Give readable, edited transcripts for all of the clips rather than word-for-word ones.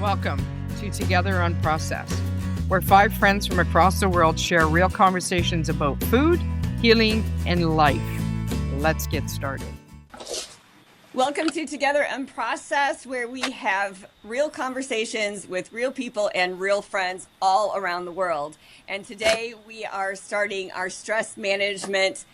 Welcome to Together Unprocessed, where 5 friends from across the world share real conversations about food, healing, and life. Let's get started. Welcome to Together Unprocessed, where we have real conversations with real people and real friends all around the world. And today we are starting our stress management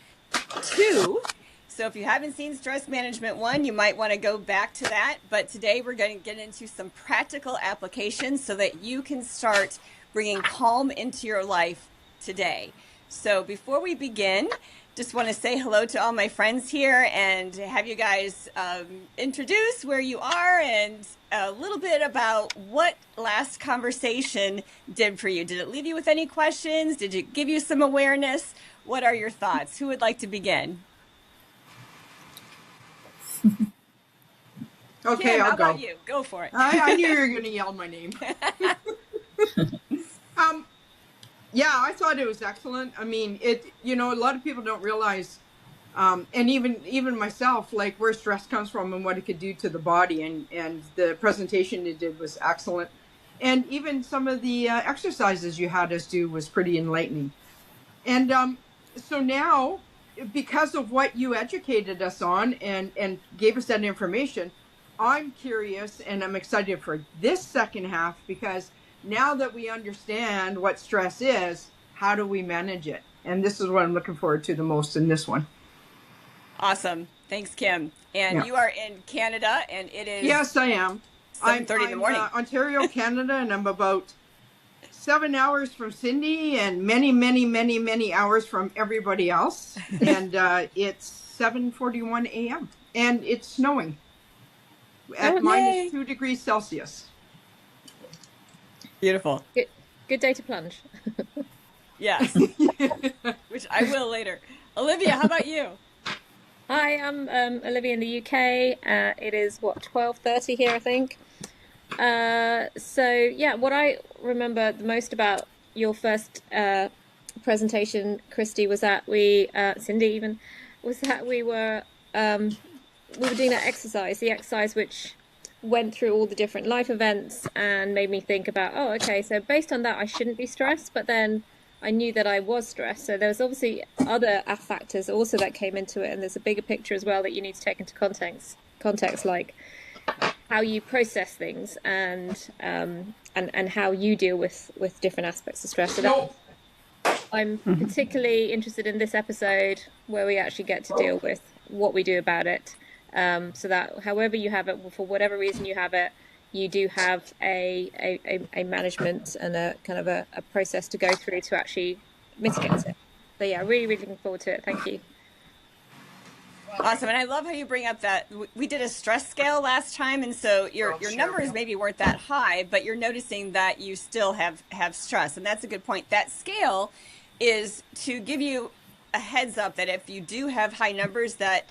2. So if you haven't seen stress management 1, you might want to go back to that. But today we're going to get into some practical applications so that you can start bringing calm into your life today. So before we begin, just want to say hello to all my friends here and have you guys introduce where you are and a little bit about what last conversation did for you. Did it leave you with any questions? Did it give you some awareness? What are your thoughts? Who would like to begin? Okay, Kim, I'll how go. about you? Go for it. I knew you were going to yell my name. Yeah, I thought it was excellent. I mean, a lot of people don't realize, and even myself, like where stress comes from and what it could do to the body. And the presentation you did was excellent. And even some of the exercises you had us do was pretty enlightening. And so now, because of what you educated us on and gave us that information, I'm curious and I'm excited for this second half, because now that we understand what stress is, how do we manage it? And this is what I'm looking forward to the most in this one. Awesome. Thanks, Kim. And You are in Canada, and it is... Yes, I am. 7:30 in the morning. Ontario, Canada, and I'm about 7 hours from Cindy and many, many, many, many hours from everybody else. And it's 7:41 a.m. and it's snowing at minus 2 degrees Celsius. Beautiful. Good day to plunge. Yes, which I will later. Olivia, how about you? Hi, I'm Olivia in the UK. It is 12:30 here, I think. What I remember the most about your first presentation, Christy, was that Cindy even, was that we were doing that exercise, the exercise which went through all the different life events and made me think about, so based on that I shouldn't be stressed, but then I knew that I was stressed. So there was obviously other factors also that came into it, and there's a bigger picture as well that you need to take into context like how you process things and how you deal with different aspects of stress. So I'm particularly interested in this episode where we actually get to deal with what we do about it. So that however you have it, for whatever reason you have it, you do have a management and a kind of a process to go through to actually mitigate it. So yeah, really, really looking forward to it. Thank you. Awesome. And I love how you bring up that we did a stress scale last time. And so your numbers maybe weren't that high, but you're noticing that you still have stress. And that's a good point. That scale is to give you a heads up that if you do have high numbers, that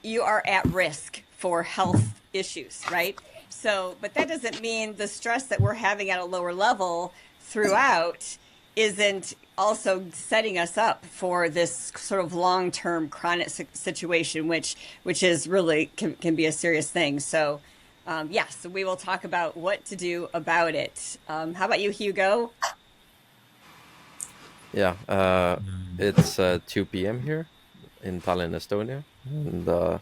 you are at risk for health issues, right? So, but that doesn't mean the stress that we're having at a lower level throughout isn't also setting us up for this sort of long-term chronic situation, which is really can be a serious thing. So, so we will talk about what to do about it. How about you, Hugo? Yeah, it's 2 p.m. here in Tallinn, Estonia, and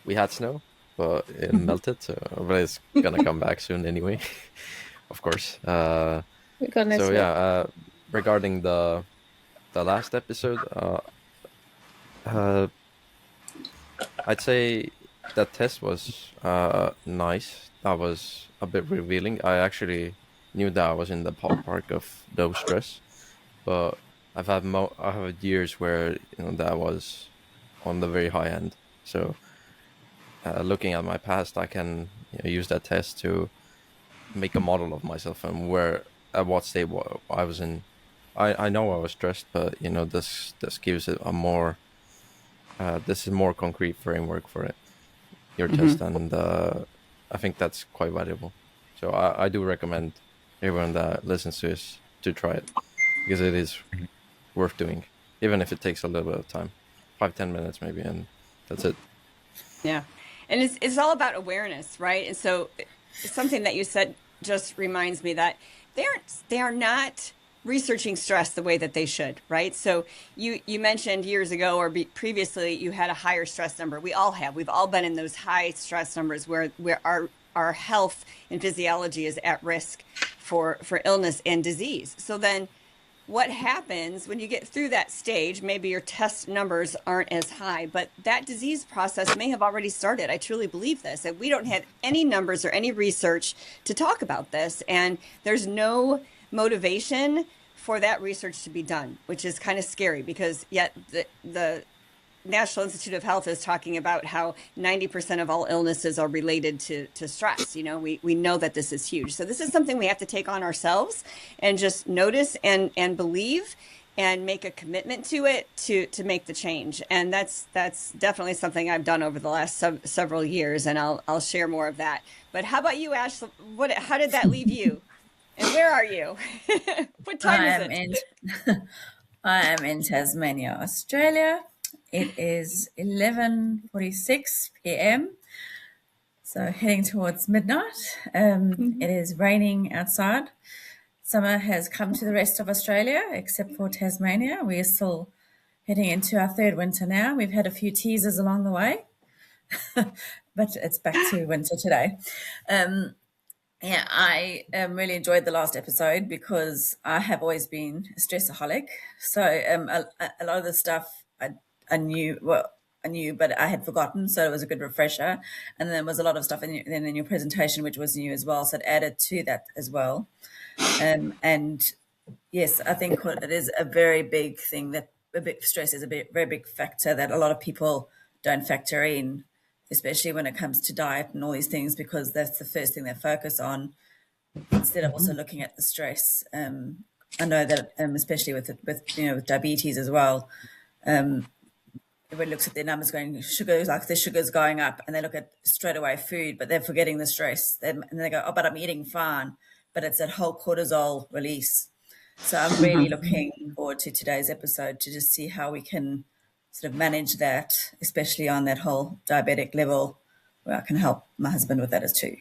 we had snow, but it melted, so everybody's gonna come back soon anyway, of course. Regarding the last episode, I'd say that test was nice. That was a bit revealing. I actually knew that I was in the ballpark of low stress, but I've had years where that was on the very high end. So looking at my past, I can use that test to make a model of myself and at what state I was in. I know I was stressed, but this gives it a more this is more concrete framework for it, your test, and I think that's quite valuable. So I do recommend everyone that listens to this to try it, because it is worth doing, even if it takes a little bit of time, 5-10 minutes maybe, and that's it. Yeah, and it's all about awareness, right? And so something that you said just reminds me that they are not researching stress the way that they should, right? So you mentioned years ago or previously you had a higher stress number. We all have. We've all been in those high stress numbers where our health and physiology is at risk for illness and disease. So then what happens when you get through that stage? Maybe your test numbers aren't as high, but that disease process may have already started. I truly believe this. And we don't have any numbers or any research to talk about this. And there's no motivation for that research to be done, which is kind of scary, because yet the National Institute of Health is talking about how 90% of all illnesses are related to stress. You know, we know that this is huge. So this is something we have to take on ourselves and just notice and believe and make a commitment to it to make the change. And that's definitely something I've done over the last several years, and I'll share more of that. But how about you, Ash? How did that leave you? And where are you? What time is it? I am in Tasmania, Australia. It is 11:46 p.m. So heading towards midnight. It is raining outside. Summer has come to the rest of Australia, except for Tasmania. We are still heading into our third winter now. We've had a few teasers along the way, but it's back to winter today. Yeah, I really enjoyed the last episode because I have always been a stressaholic. So a lot of the stuff I knew, but I had forgotten. So it was a good refresher. And then there was a lot of stuff in your presentation, which was new as well. So it added to that as well. And yes, I think it is a very big thing that stress is very big factor that a lot of people don't factor in, especially when it comes to diet and all these things, because that's the first thing they focus on instead of also looking at the stress. I know that especially with diabetes as well, everybody looks at their numbers going, sugars, like their sugar's going up, and they look at straight away food, but they're forgetting the stress. And they go, oh, but I'm eating fine. But it's that whole cortisol release. So I'm really looking forward to today's episode to just see how we can sort of manage that, especially on that whole diabetic level, where I can help my husband with that as too.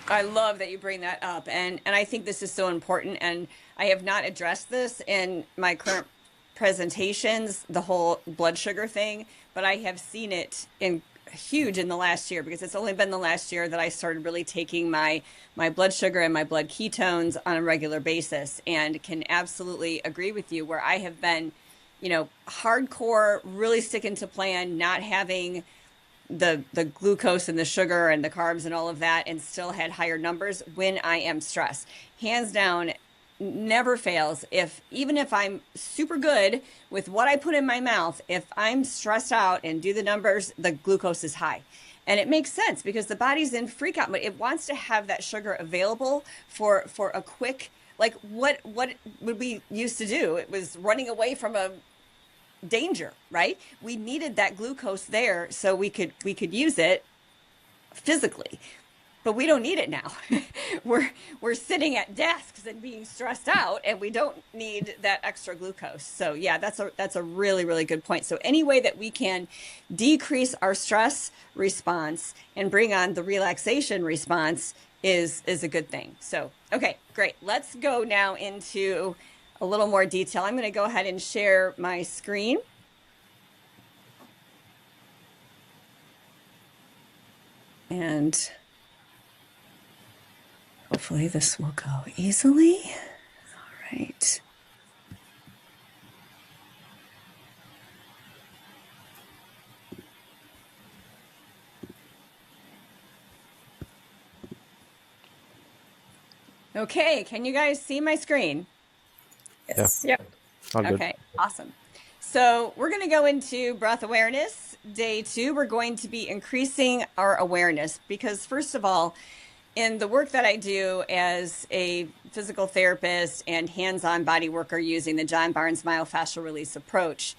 I love that you bring that up. And I think this is so important. And I have not addressed this in my current presentations, the whole blood sugar thing, but I have seen it huge in the last year, because it's only been the last year that I started really taking my blood sugar and my blood ketones on a regular basis, and can absolutely agree with you where I have been, hardcore, really sticking to plan, not having the glucose and the sugar and the carbs and all of that, and still had higher numbers when I am stressed. Hands down, never fails. Even if I'm super good with what I put in my mouth, if I'm stressed out and do the numbers, the glucose is high. And it makes sense because the body's in freak out, but it wants to have that sugar available for a quick, like what would we used to do? It was running away from a danger, right? We needed that glucose there so we could use it physically. But we don't need it now. We're sitting at desks and being stressed out, and we don't need that extra glucose. So yeah, that's a really, really good point. So any way that we can decrease our stress response and bring on the relaxation response is a good thing. So okay, great. Let's go now into a little more detail. I'm going to go ahead and share my screen. And hopefully this will go easily. All right. Okay, can you guys see my screen? Yes. Yeah. All good. Okay, awesome. So we're going to go into breath awareness. Day 2, we're going to be increasing our awareness because, first of all, in the work that I do as a physical therapist and hands-on body worker using the John Barnes myofascial release approach,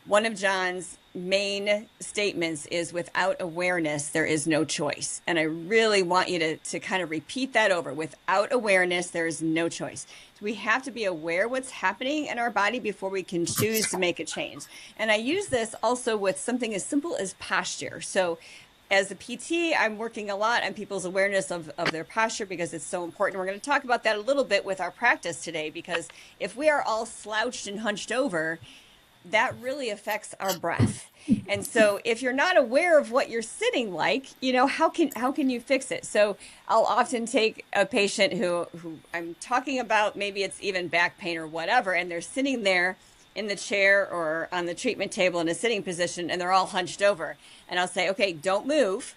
one of John's main statements is without awareness, there is no choice. And I really want you to kind of repeat that over. Without awareness, there is no choice. We have to be aware what's happening in our body before we can choose to make a change. And I use this also with something as simple as posture. So as a PT, I'm working a lot on people's awareness of their posture because it's so important. We're going to talk about that a little bit with our practice today, because if we are all slouched and hunched over, that really affects our breath. And so if you're not aware of what you're sitting like, how can you fix it? So I'll often take a patient who I'm talking about, maybe it's even back pain or whatever, and they're sitting there in the chair or on the treatment table in a sitting position, and they're all hunched over. And I'll say, okay, don't move.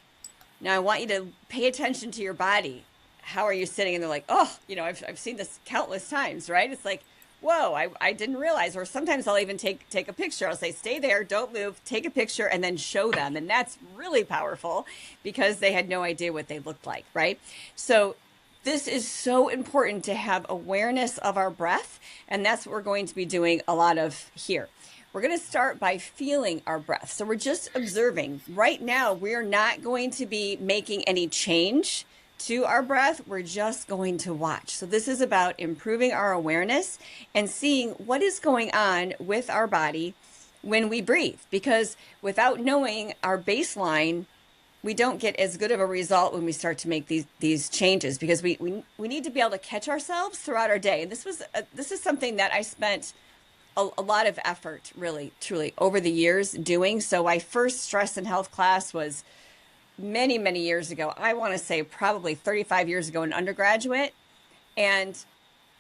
Now I want you to pay attention to your body. How are you sitting? And they're like, oh, I've seen this countless times, right? It's like, whoa, I didn't realize. Or sometimes I'll even take a picture. I'll say, stay there, don't move, take a picture, and then show them. And that's really powerful because they had no idea what they looked like, right? So this is so important to have awareness of our breath, and that's what we're going to be doing a lot of here. We're going to start by feeling our breath. So we're just observing. Right now, we're not going to be making any change to our breath. We're just going to watch. So this is about improving our awareness and seeing what is going on with our body when we breathe, because without knowing our baseline, we don't get as good of a result when we start to make these changes, because we need to be able to catch ourselves throughout our day. And this is something that I spent a lot of effort, really, truly, over the years doing. So my first stress and health class was many, many years ago. I want to say probably 35 years ago in undergraduate. And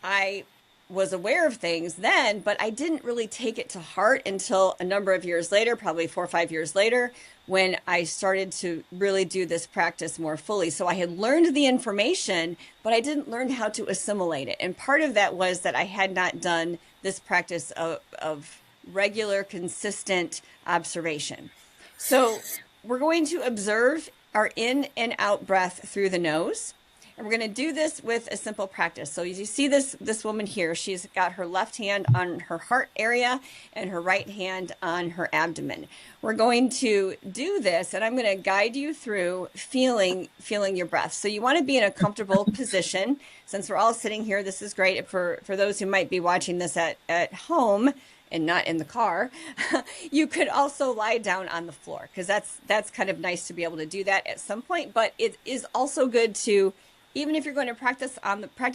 I was aware of things then, but I didn't really take it to heart until a number of years later, probably 4 or 5 years later, when I started to really do this practice more fully. So I had learned the information, but I didn't learn how to assimilate it. And part of that was that I had not done this practice of regular, consistent observation. So we're going to observe our in and out breath through the nose. And we're going to do this with a simple practice. So as you see this woman here, she's got her left hand on her heart area and her right hand on her abdomen. We're going to do this, and I'm going to guide you through feeling your breath. So you want to be in a comfortable position. Since we're all sitting here, this is great for those who might be watching this at home and not in the car. You could also lie down on the floor, because that's kind of nice to be able to do that at some point. But it is also good to, even if you're going to practice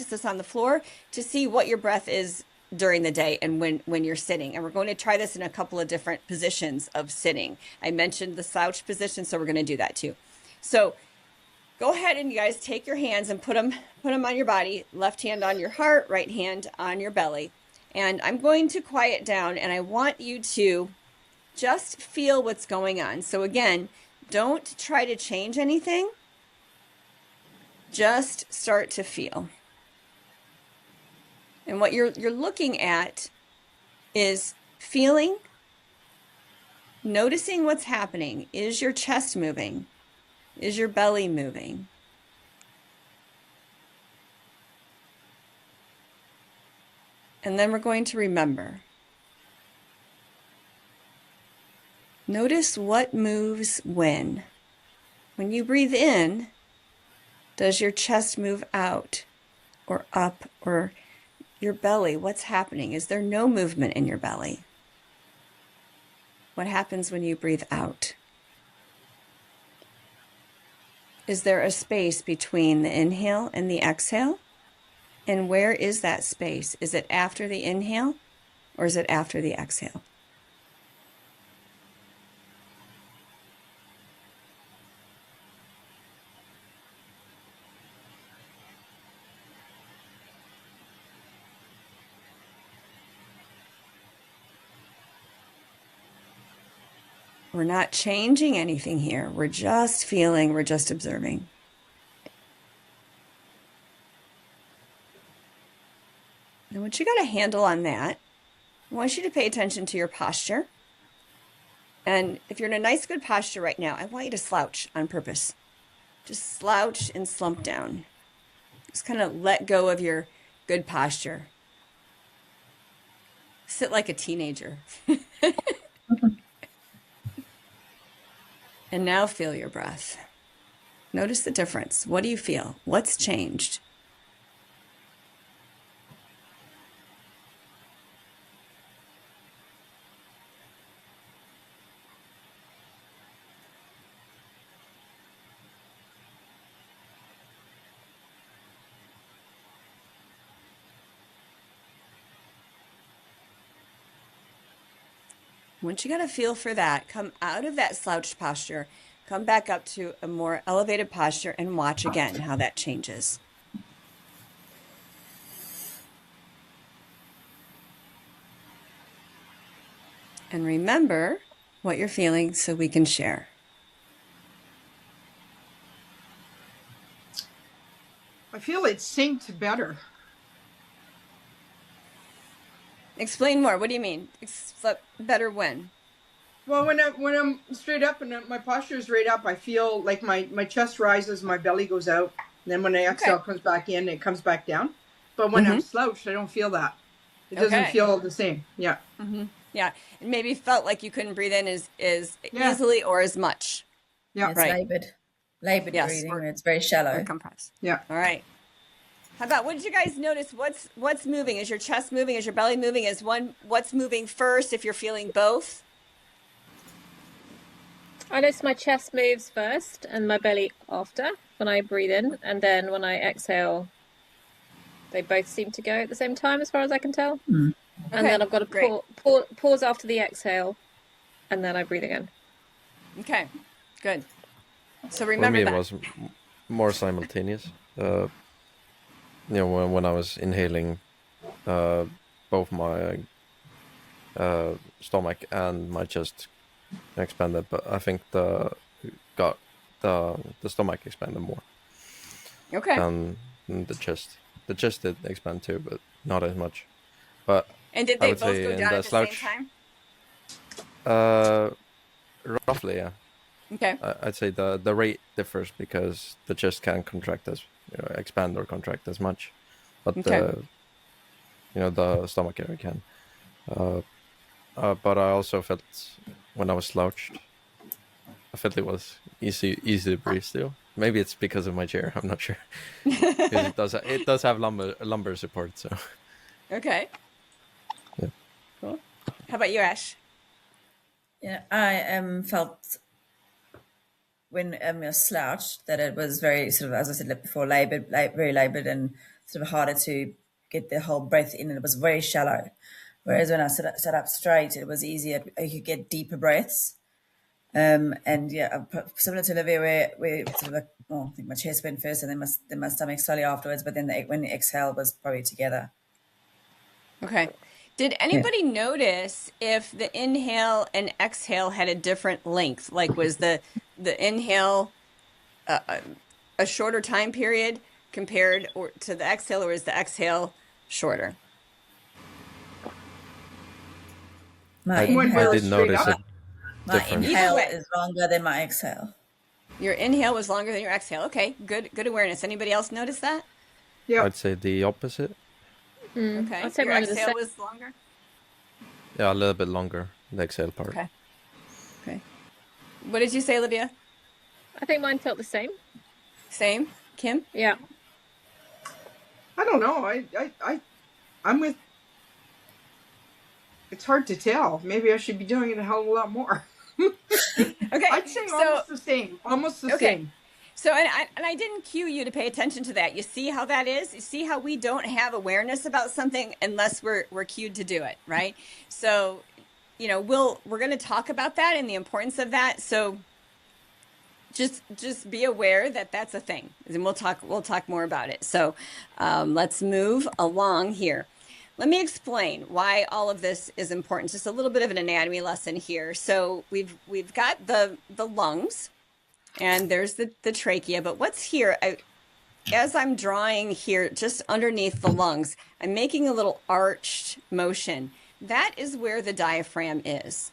this on the floor, to see what your breath is during the day and when you're sitting. And we're going to try this in a couple of different positions of sitting. I mentioned the slouch position, so we're going to do that too. So go ahead and you guys take your hands and put them on your body. Left hand on your heart, right hand on your belly. And I'm going to quiet down, and I want you to just feel what's going on. So again, don't try to change anything. Just start to feel. And what you're looking at is feeling, noticing what's happening. Is your chest moving? Is your belly moving? And then we're going to remember. Notice what moves when. When you breathe in, does your chest move out or up, or your belly? What's happening? Is there no movement in your belly? What happens when you breathe out? Is there a space between the inhale and the exhale? And where is that space? Is it after the inhale, or is it after the exhale? We're not changing anything here. We're just feeling, we're just observing. And once you got a handle on that, I want you to pay attention to your posture. And if you're in a nice, good posture right now, I want you to slouch on purpose. Just slouch and slump down. Just kind of let go of your good posture. Sit like a teenager. And now feel your breath. Notice the difference. What do you feel? What's changed? Once you got a feel for that, come out of that slouched posture, come back up to a more elevated posture and watch again how that changes. And remember what you're feeling so we can share. I feel it synced better. Explain more. What do you mean? Better when? Well, when I'm straight up and my posture is right up, I feel like my chest rises, my belly goes out. And then when I exhale, it comes back in, it comes back down. But when I'm slouched, I don't feel that. It doesn't feel the same. Yeah. Yeah. It maybe felt like you couldn't breathe in as easily or as much. Yeah. It's right. Labored breathing. It's very shallow. Or compressed. Yeah. All right. How about, what did you guys notice? What's moving? Is your chest moving? Is your belly moving? What's moving first if you're feeling both? I notice my chest moves first and my belly after when I breathe in, and then when I exhale, they both seem to go at the same time as far as I can tell. And then I've got to pause after the exhale, and then I breathe again. Okay, good. So remember For me, that. it was more simultaneous. When I was inhaling, both my stomach and my chest expanded, but I think the stomach expanded more. Okay. Than the chest. The chest did expand too, but not as much. And did they both go down at the same time? Roughly, yeah. Okay. I'd say the rate differs because the chest can't expand or contract as much, but the stomach area can. But I also felt when I was slouched, I felt it was easy to breathe still. Maybe it's because of my chair. I'm not sure. it does have lumbar support. So. Okay. Yeah. Cool. How about you, Ash? Yeah, I felt when you're slouched that it was very sort of, as I said before, very labored and sort of harder to get the whole breath in. And it was very shallow. Whereas when I sat up straight, it was easier. You could get deeper breaths. And yeah, similar to Olivia, where sort of I think my chest went first, and then my stomach slowly afterwards. But then when the exhale was probably together. Okay. Did anybody notice if the inhale and exhale had a different length? Like, was the inhale a shorter time period compared to the exhale, or is the exhale shorter? My I did notice it. My inhale is longer than my exhale. Your inhale was longer than your exhale. Okay, good awareness. Anybody else notice that? Yeah. I'd say the opposite. Okay. I'd say your mine exhale was longer? Yeah, a little bit longer, the exhale part. Okay. What did you say, Olivia? I think mine felt the same. Same? Kim? Yeah. I don't know. I'm with. It's hard to tell. Maybe I should be doing it a hell of a lot more. Okay. I'd say almost the same. Almost the same. So, and I didn't cue you to pay attention to that. You see how that is? You see how we don't have awareness about something unless we're cued to do it, right? So, we're going to talk about that and the importance of that. So just be aware that that's a thing, and we'll talk more about it. So let's move along here. Let me explain why all of this is important. Just a little bit of an anatomy lesson here. So we've got the lungs, and there's the trachea, but what's here, as I'm drawing here, just underneath the lungs, I'm making a little arched motion. That is where the diaphragm is.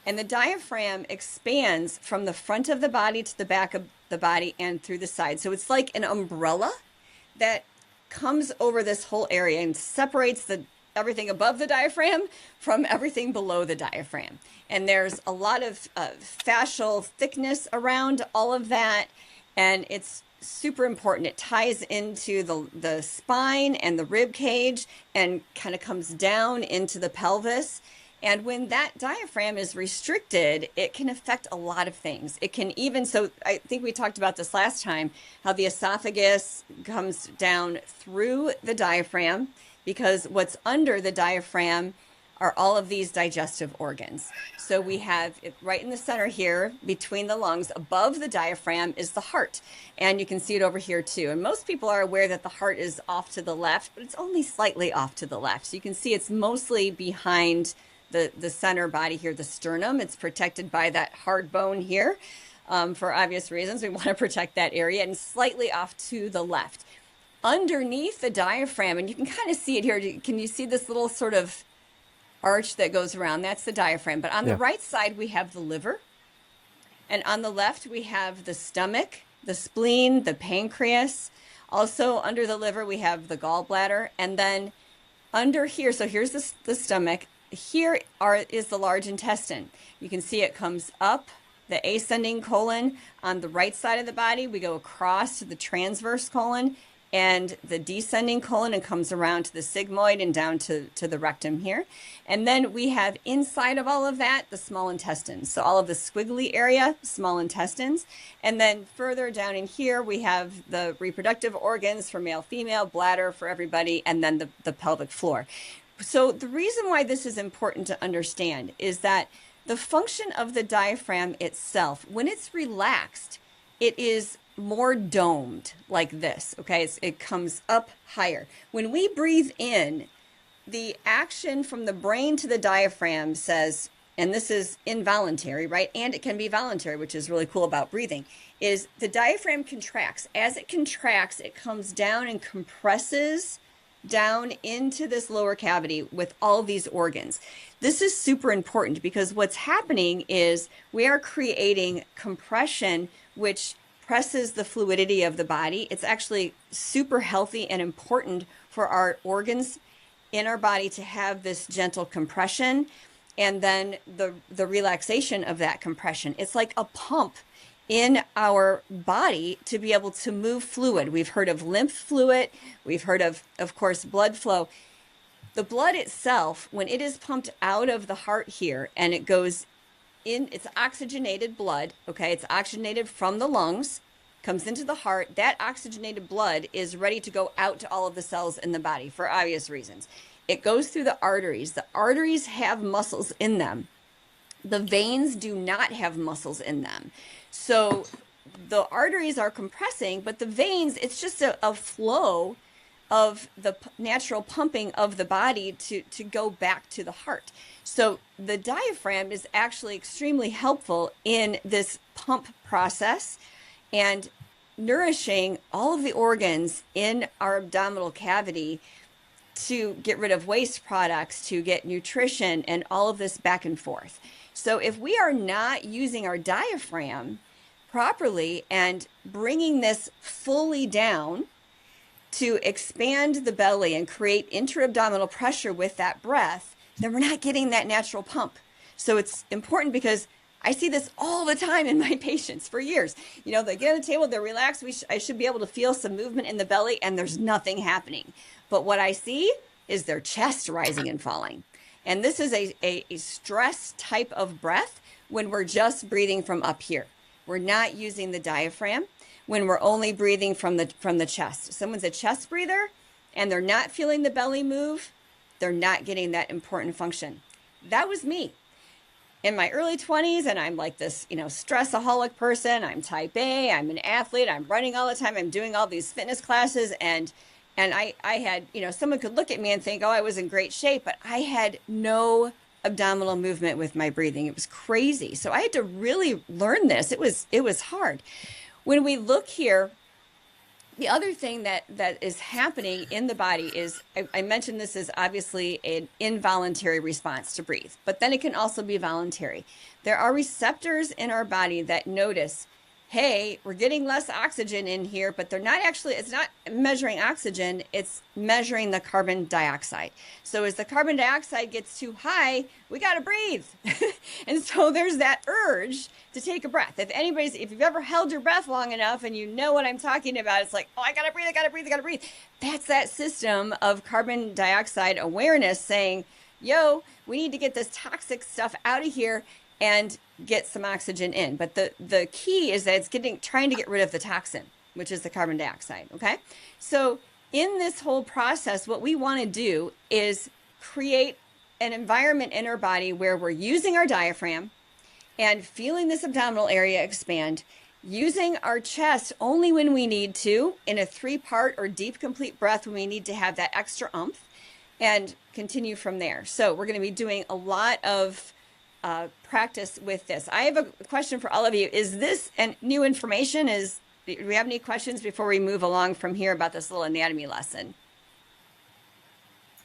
And the diaphragm expands from the front of the body to the back of the body and through the side. So it's like an umbrella that comes over this whole area and separates everything above the diaphragm from everything below the diaphragm. And there's a lot of fascial thickness around all of that, and it's super important. It ties into the spine and the rib cage and kind of comes down into the pelvis. And when that diaphragm is restricted, it can affect a lot of things. It can even, so I think we talked about this last time, how the esophagus comes down through the diaphragm, because what's under the diaphragm are all of these digestive organs. So we have it right in the center here between the lungs, above the diaphragm is the heart. And you can see it over here too. And most people are aware that the heart is off to the left, but it's only slightly off to the left. So you can see it's mostly behind the center body here, the sternum. It's protected by that hard bone here. For obvious reasons, we want to protect that area, and slightly off to the left. Underneath the diaphragm, and you can kind of see it here. Can you see this little sort of arch that goes around? That's the diaphragm. But on the right side, we have the liver. And on the left, we have the stomach, the spleen, the pancreas. Also under the liver, we have the gallbladder. And then under here, so here's the stomach. Here is the large intestine. You can see it comes up the ascending colon on the right side of the body. We go across to the transverse colon and the descending colon, and comes around to the sigmoid and down to the rectum here. And then we have inside of all of that, the small intestines. So all of the squiggly area, small intestines. And then further down in here, we have the reproductive organs for male, female, bladder for everybody, and then the pelvic floor. So the reason why this is important to understand is that the function of the diaphragm itself, when it's relaxed, it is more domed like this, okay? It comes up higher. When we breathe in, the action from the brain to the diaphragm says, and this is involuntary, right? And it can be voluntary, which is really cool about breathing, is the diaphragm contracts. As it contracts, it comes down and compresses down into this lower cavity with all these organs. This is super important because what's happening is we are creating compression, which presses the fluidity of the body. It's actually super healthy and important for our organs in our body to have this gentle compression and then the relaxation of that compression. It's like a pump in our body to be able to move fluid. We've heard of lymph fluid. We've heard of course, blood flow. The blood itself, when it is pumped out of the heart here and it goes in, it's oxygenated blood, okay? It's oxygenated from the lungs, comes into the heart. That oxygenated blood is ready to go out to all of the cells in the body for obvious reasons. It goes through the arteries. The arteries have muscles in them. The veins do not have muscles in them. So the arteries are compressing, but the veins, it's just a flow of the natural pumping of the body to go back to the heart. So the diaphragm is actually extremely helpful in this pump process and nourishing all of the organs in our abdominal cavity to get rid of waste products, to get nutrition, and all of this back and forth. So if we are not using our diaphragm properly and bringing this fully down to expand the belly and create intra-abdominal pressure with that breath, then we're not getting that natural pump. So it's important because I see this all the time in my patients for years. You know, they get on the table, they're relaxed. I should be able to feel some movement in the belly and there's nothing happening. But what I see is their chest rising and falling. And this is a stress type of breath when we're just breathing from up here. We're not using the diaphragm when we're only breathing from the chest. If someone's a chest breather and they're not feeling the belly move, they're not getting that important function. That was me in my early 20s, and I'm like this, stressaholic person. I'm type A, I'm an athlete, I'm running all the time, I'm doing all these fitness classes, and I had, someone could look at me and think, oh, I was in great shape, but I had no abdominal movement with my breathing. It was crazy. So I had to really learn this. It was hard. When we look here, the other thing that is happening in the body is, I mentioned this is obviously an involuntary response to breathe, but then it can also be voluntary. There are receptors in our body that notice, hey, we're getting less oxygen in here, but it's not measuring oxygen, it's measuring the carbon dioxide. So as the carbon dioxide gets too high, we got to breathe. And so there's that urge to take a breath. If you've ever held your breath long enough and you know what I'm talking about, it's like, oh, I got to breathe, I got to breathe, I got to breathe. That's that system of carbon dioxide awareness saying, yo, we need to get this toxic stuff out of here and get some oxygen in. But the key is that it's trying to get rid of the toxin, which is the carbon dioxide, okay? So in this whole process, what we want to do is create an environment in our body where we're using our diaphragm and feeling this abdominal area expand, using our chest only when we need to, in a 3-part or deep, complete breath when we need to have that extra oomph, and continue from there. So we're going to be doing a lot of practice with this. I have a question for all of you. Is this new information? Do we have any questions before we move along from here about this little anatomy lesson?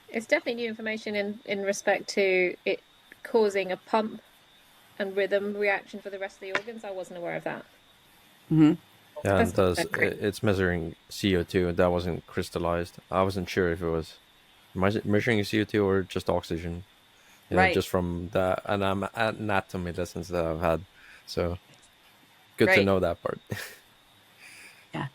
It's definitely new information in respect to it causing a pump and rhythm reaction for the rest of the organs. I wasn't aware of that. Yeah, That's it does. great. It's measuring CO2. That wasn't crystallized. I wasn't sure if it was measuring CO2 or just oxygen. You know, Right. just from the anatomy lessons that I've had. So good to Great. know that part. Yeah.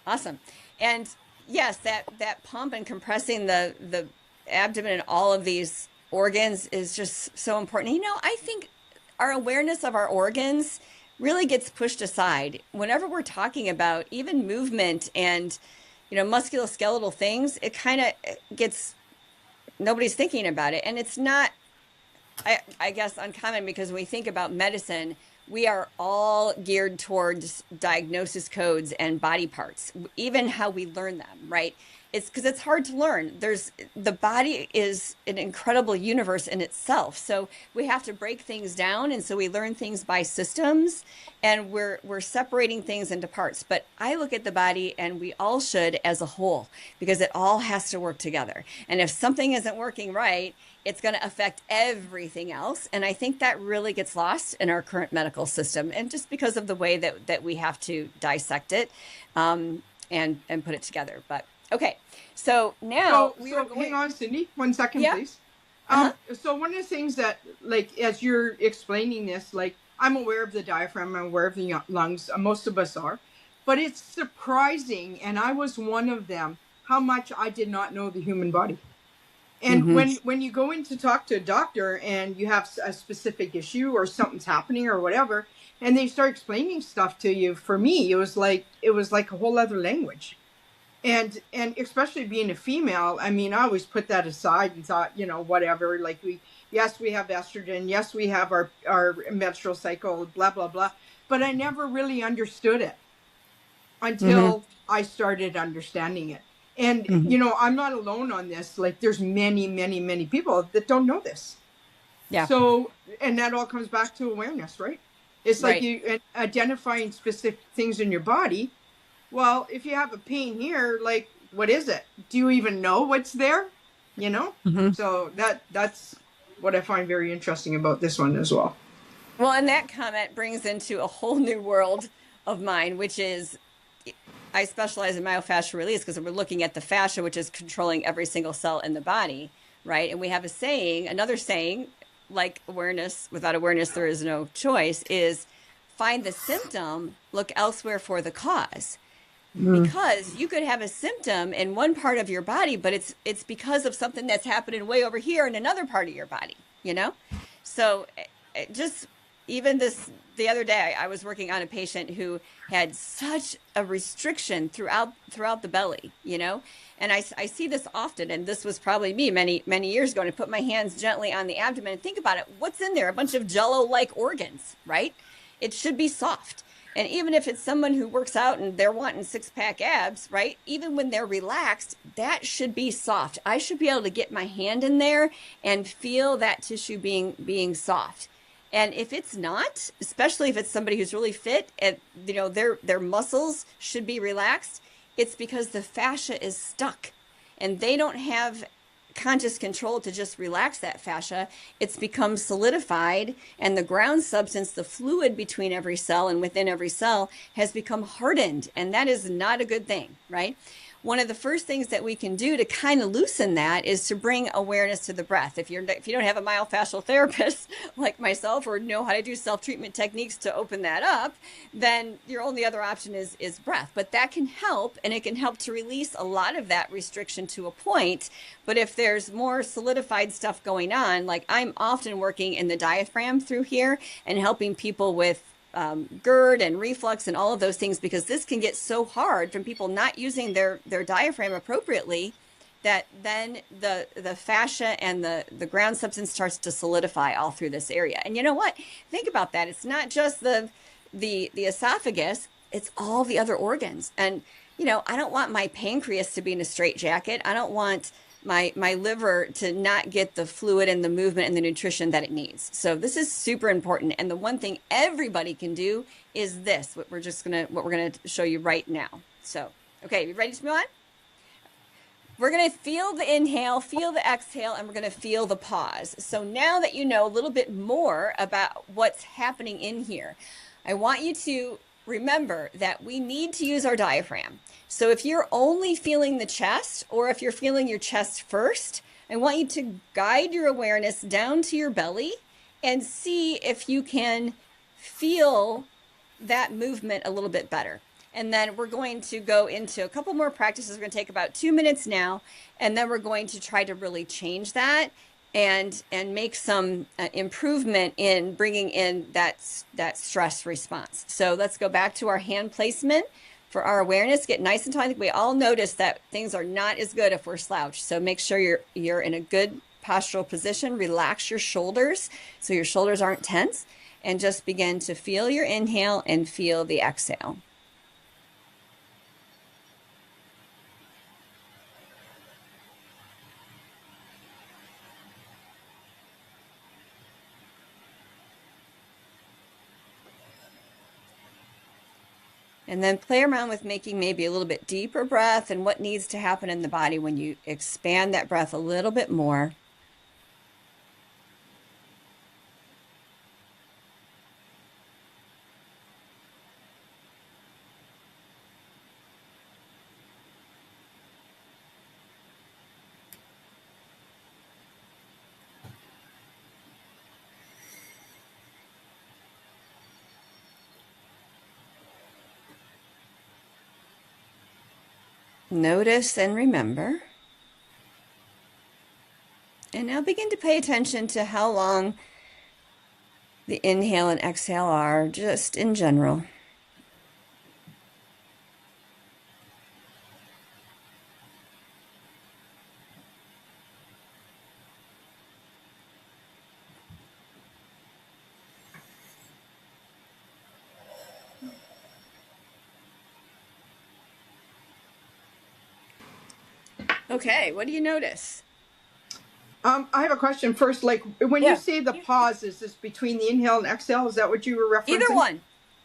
Awesome. And yes, that pump and compressing the abdomen and all of these organs is just so important. You know, I think our awareness of our organs really gets pushed aside whenever we're talking about even movement and, you know, musculoskeletal things. It kind of gets, nobody's thinking about it. And it's not, I guess, uncommon, because when we think about medicine, we are all geared towards diagnosis codes and body parts, even how we learn them, right? It's because it's hard to learn. The body is an incredible universe in itself. So we have to break things down. And so we learn things by systems, and we're separating things into parts. But I look at the body, and we all should, as a whole, because it all has to work together. And if something isn't working right, it's going to affect everything else. And I think that really gets lost in our current medical system, and just because of the way that we have to dissect it and put it together. But okay, so now hang on, Cindy, 1 second, Yeah. please. So one of the things that, like, as you're explaining this, like, I'm aware of the diaphragm, I'm aware of the lungs, most of us are, but it's surprising, and I was one of them, how much I did not know the human body. And when you go in to talk to a doctor and you have a specific issue or something's happening or whatever, and they start explaining stuff to you, for me, it was like a whole other language. And especially being a female, I mean, I always put that aside and thought, you know, whatever, like we have estrogen, yes, we have our menstrual cycle, blah, blah, blah. But I never really understood it until I started understanding it. And, you know, I'm not alone on this. Like, there's many, many, many people that don't know this. Yeah. So, and that all comes back to awareness, right? It's like Right. you identifying specific things in your body. Well, if you have a pain here, like, what is it? Do you even know what's there? You know? So that's what I find very interesting about this one as well. Well, and that comment brings into a whole new world of mine, which is, I specialize in myofascial release because we're looking at the fascia, which is controlling every single cell in the body, right? And we have another saying, like awareness, without awareness, there is no choice, is find the symptom, look elsewhere for the cause. Because you could have a symptom in one part of your body, but it's because of something that's happening way over here in another part of your body, you know? So just even the other day, I was working on a patient who had such a restriction throughout the belly, you know? And I see this often, and this was probably me many, many years ago, and I put my hands gently on the abdomen and think about it. What's in there? A bunch of jello-like organs, right? It should be soft. And even if it's someone who works out and they're wanting 6-pack abs, right? Even when they're relaxed, that should be soft. I should be able to get my hand in there and feel that tissue being soft. And if it's not, especially if it's somebody who's really fit and, you know, their muscles should be relaxed, it's because the fascia is stuck and they don't have conscious control to just relax that fascia. It's become solidified, and the ground substance, the fluid between every cell and within every cell, has become hardened, and that is not a good thing, right? One of the first things that we can do to kind of loosen that is to bring awareness to the breath. If you don't have a myofascial therapist like myself, or know how to do self-treatment techniques to open that up, then your only other option is breath. But that can help, and it can help to release a lot of that restriction to a point. But if there's more solidified stuff going on, like I'm often working in the diaphragm through here and helping people with GERD and reflux and all of those things, because this can get so hard from people not using their diaphragm appropriately that then the fascia and the ground substance starts to solidify all through this area. And you know what? Think about that. It's not just the esophagus, it's all the other organs. And, you know, I don't want my pancreas to be in a straitjacket. I don't want my liver to not get the fluid and the movement and the nutrition that it needs. So this is super important. And the one thing everybody can do is this, what we're going to show you right now. So, okay, you ready to move on? We're going to feel the inhale, feel the exhale, and we're going to feel the pause. So now that you know a little bit more about what's happening in here, I want you to remember that we need to use our diaphragm. So if you're only feeling the chest, or if you're feeling your chest first, I want you to guide your awareness down to your belly and see if you can feel that movement a little bit better. And then we're going to go into a couple more practices. We're going to take about 2 minutes now, and then we're going to try to really change that and make some improvement in bringing in that stress response. So let's go back to our hand placement for our awareness. Get nice and tall. I think we all notice that things are not as good if we're slouched. So make sure you're in a good postural position. Relax your shoulders so your shoulders aren't tense, and just begin to feel your inhale and feel the exhale. And then play around with making maybe a little bit deeper breath and what needs to happen in the body when you expand that breath a little bit more. Notice and remember. And now begin to pay attention to how long the inhale and exhale are, just in general. Okay, what do you notice? I have a question first. Like when you say the pause, is this between the inhale and exhale? Is that what you were referencing? Either one.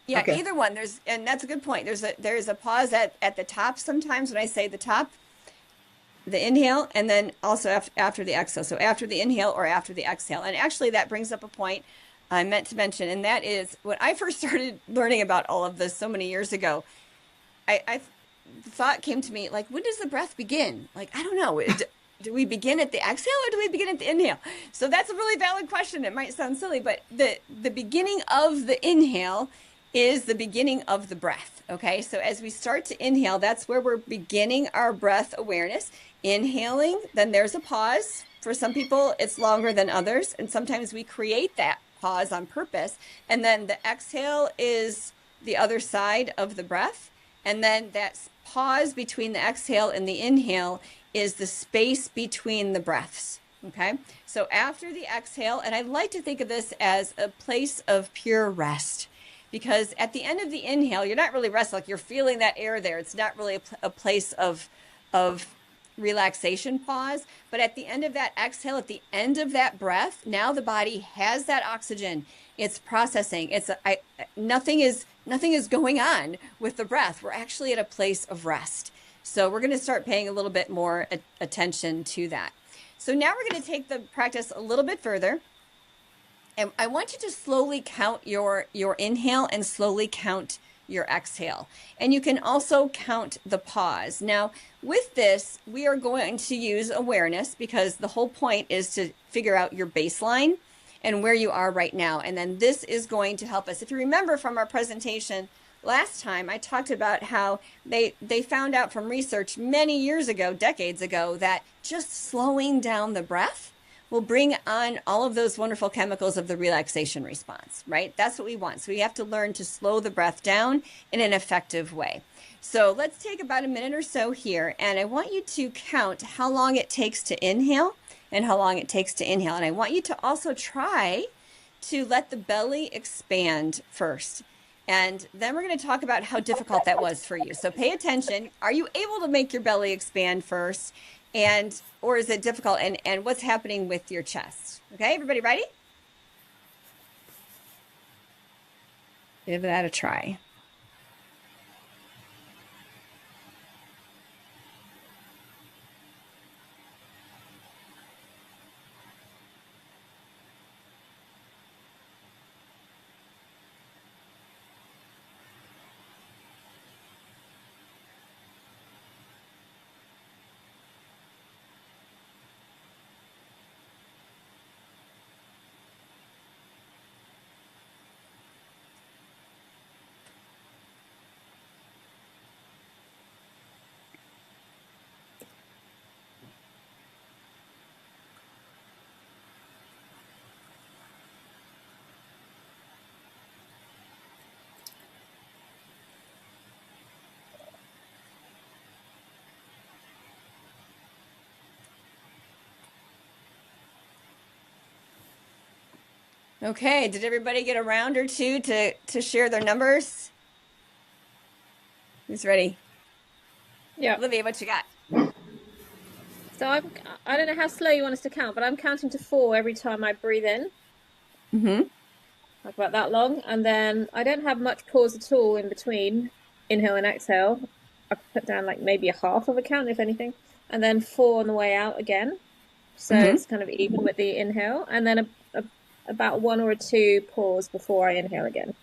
Yeah, okay. Either one. And that's a good point. There's a pause at the top sometimes when I say the top, the inhale, and then also after the exhale. So after the inhale or after the exhale. And actually that brings up a point I meant to mention, and that is when I first started learning about all of this so many years ago, the thought came to me, like, when does the breath begin? Like, I don't know. Do we begin at the exhale or do we begin at the inhale? So that's a really valid question. It might sound silly, but the beginning of the inhale is the beginning of the breath. Okay, so as we start to inhale, that's where we're beginning our breath awareness. Inhaling, then there's a pause. For some people, it's longer than others, and sometimes we create that pause on purpose. And then the exhale is the other side of the breath. And then that pause between the exhale and the inhale is the space between the breaths. Okay, so after the exhale, and I like to think of this as a place of pure rest, because at the end of the inhale, you're not really resting, like you're feeling that air there. It's not really a place of relaxation pause, but at the end of that exhale, at the end of that breath, now the body has that oxygen. It's processing. Nothing is going on with the breath. We're actually at a place of rest. So we're going to start paying a little bit more attention to that. So now we're going to take the practice a little bit further. And I want you to slowly count your inhale and slowly count your exhale. And you can also count the pause. Now, with this, we are going to use awareness because the whole point is to figure out your baseline and where you are right now. And then this is going to help us. If you remember from our presentation last time, I talked about how they found out from research many years ago, decades ago, that just slowing down the breath will bring on all of those wonderful chemicals of the relaxation response, right? That's what we want. So we have to learn to slow the breath down in an effective way. So let's take about a minute or so here, and I want you to count how long it takes to inhale and how long it takes to inhale. And I want you to also try to let the belly expand first. And then we're going to talk about how difficult that was for you. So pay attention. Are you able to make your belly expand first? Or is it difficult? And what's happening with your chest? Okay, everybody ready? Give that a try. Okay, did everybody get a round or two to share their numbers? Who's ready? Yeah. Olivia, what you got? So I don't know how slow you want us to count, but I'm counting to 4 every time I breathe in. Mm-hmm. Like about that long. And then I don't have much pause at all in between inhale and exhale. I put down like maybe a half of a count, if anything. And then 4 on the way out again. So it's kind of even with the inhale. And then about 1 or 2 pause before I inhale again.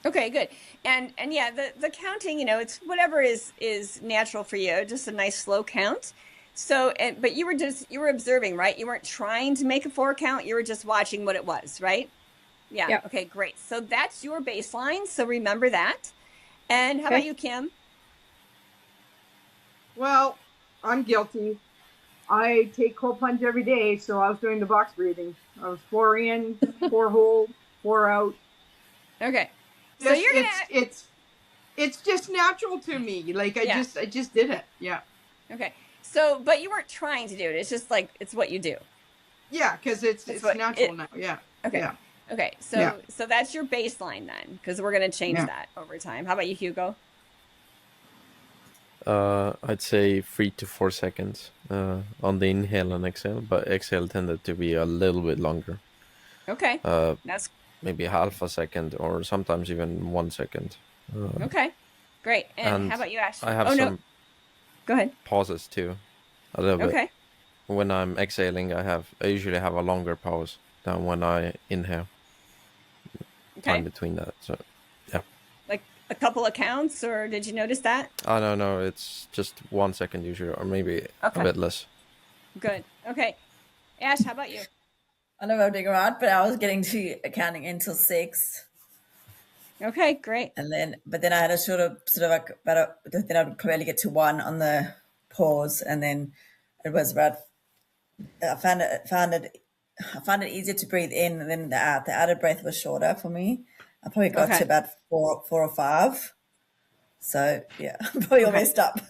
Okay, good. And yeah, the counting, it's whatever is natural for you, just a nice slow count. So, but you were observing, right? You weren't trying to make a 4 count. You were just watching what it was, right? Yeah. Yep. Okay, great. So that's your baseline. So remember that. And how about you, Kim? Well, I'm guilty. I take cold plunge every day, so I was doing the box breathing. I was 4 in, 4 hold, 4 out. Okay. So you're gonna. It's just natural to me. Like I just did it. Yeah. Okay. So, but you weren't trying to do it. It's just like it's what you do. Yeah, because it's natural now. Yeah. Okay. Yeah. Okay. So that's your baseline then, because we're gonna change that over time. How about you, Hugo? I'd say 3 to 4 seconds on the inhale and exhale, but exhale tended to be a little bit longer. Okay. That's maybe half a second or sometimes even 1 second. Okay. Great. And how about you, Ash? I have some Go ahead. pauses too, a little bit. Okay. When I'm exhaling, I usually have a longer pause than when I inhale. Okay. Time between that, so yeah. Like a couple of counts, or did you notice that? No, it's just 1 second usually, or maybe a bit less. Good. Okay. Ash, how about you? I don't know about figuring out, but I was getting to counting until 6. Okay, great. And then I had a sort of like then I would probably get to 1 on the pause, and then it was about. I found it easier to breathe in, and then the outer breath was shorter for me. I probably got to about 4 or 5. So yeah, I'm probably all messed up.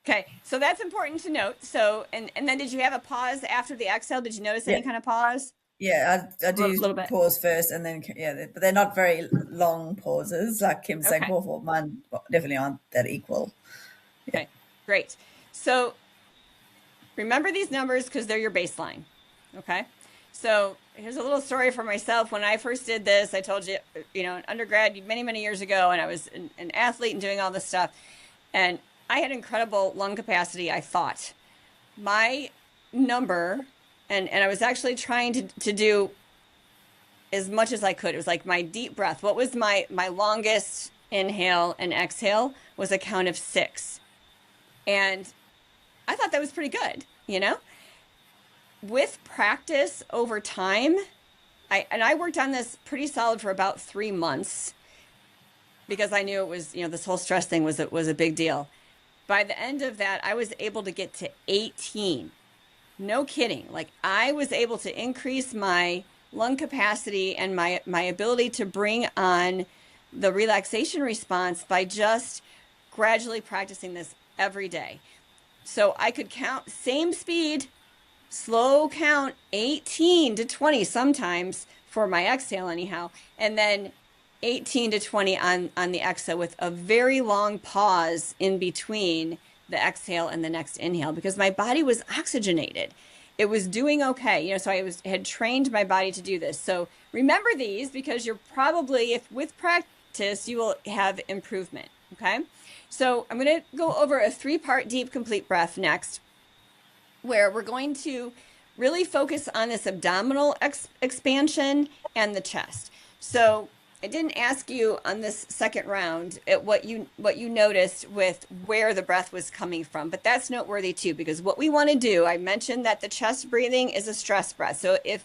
Okay, so that's important to note. So, and then did you have a pause after the exhale? Did you notice any kind of pause? Yeah, I do a little bit. Pause first, and then but they're not very long pauses. Like Kim saying, mine definitely aren't that equal. Okay, great. So remember these numbers because they're your baseline. Okay, so here's a little story for myself. When I first did this, I told you, in undergrad many years ago, and I was an athlete and doing all this stuff, and I had incredible lung capacity, I thought. My number, and I was actually trying to do as much as I could. It was like my deep breath. What was my longest inhale and exhale was a count of 6. And I thought that was pretty good, With practice over time, I worked on this pretty solid for about 3 months because I knew it was, this whole stress thing was a big deal. By the end of that, I was able to get to 18. No kidding. Like I was able to increase my lung capacity and my ability to bring on the relaxation response by just gradually practicing this every day. So I could count same speed, slow count 18 to 20 sometimes for my exhale anyhow, and then 18 to 20 on the exhale with a very long pause in between the exhale and the next inhale, because my body was oxygenated. It was doing okay. So I had trained my body to do this. So remember these, because you're probably, if with practice, you will have improvement. Okay. So I'm going to go over a 3-part deep, complete breath next, where we're going to really focus on this abdominal expansion and the chest. So I didn't ask you on this second round what you noticed with where the breath was coming from, but that's noteworthy too, because what we want to do, I mentioned that the chest breathing is a stress breath. So and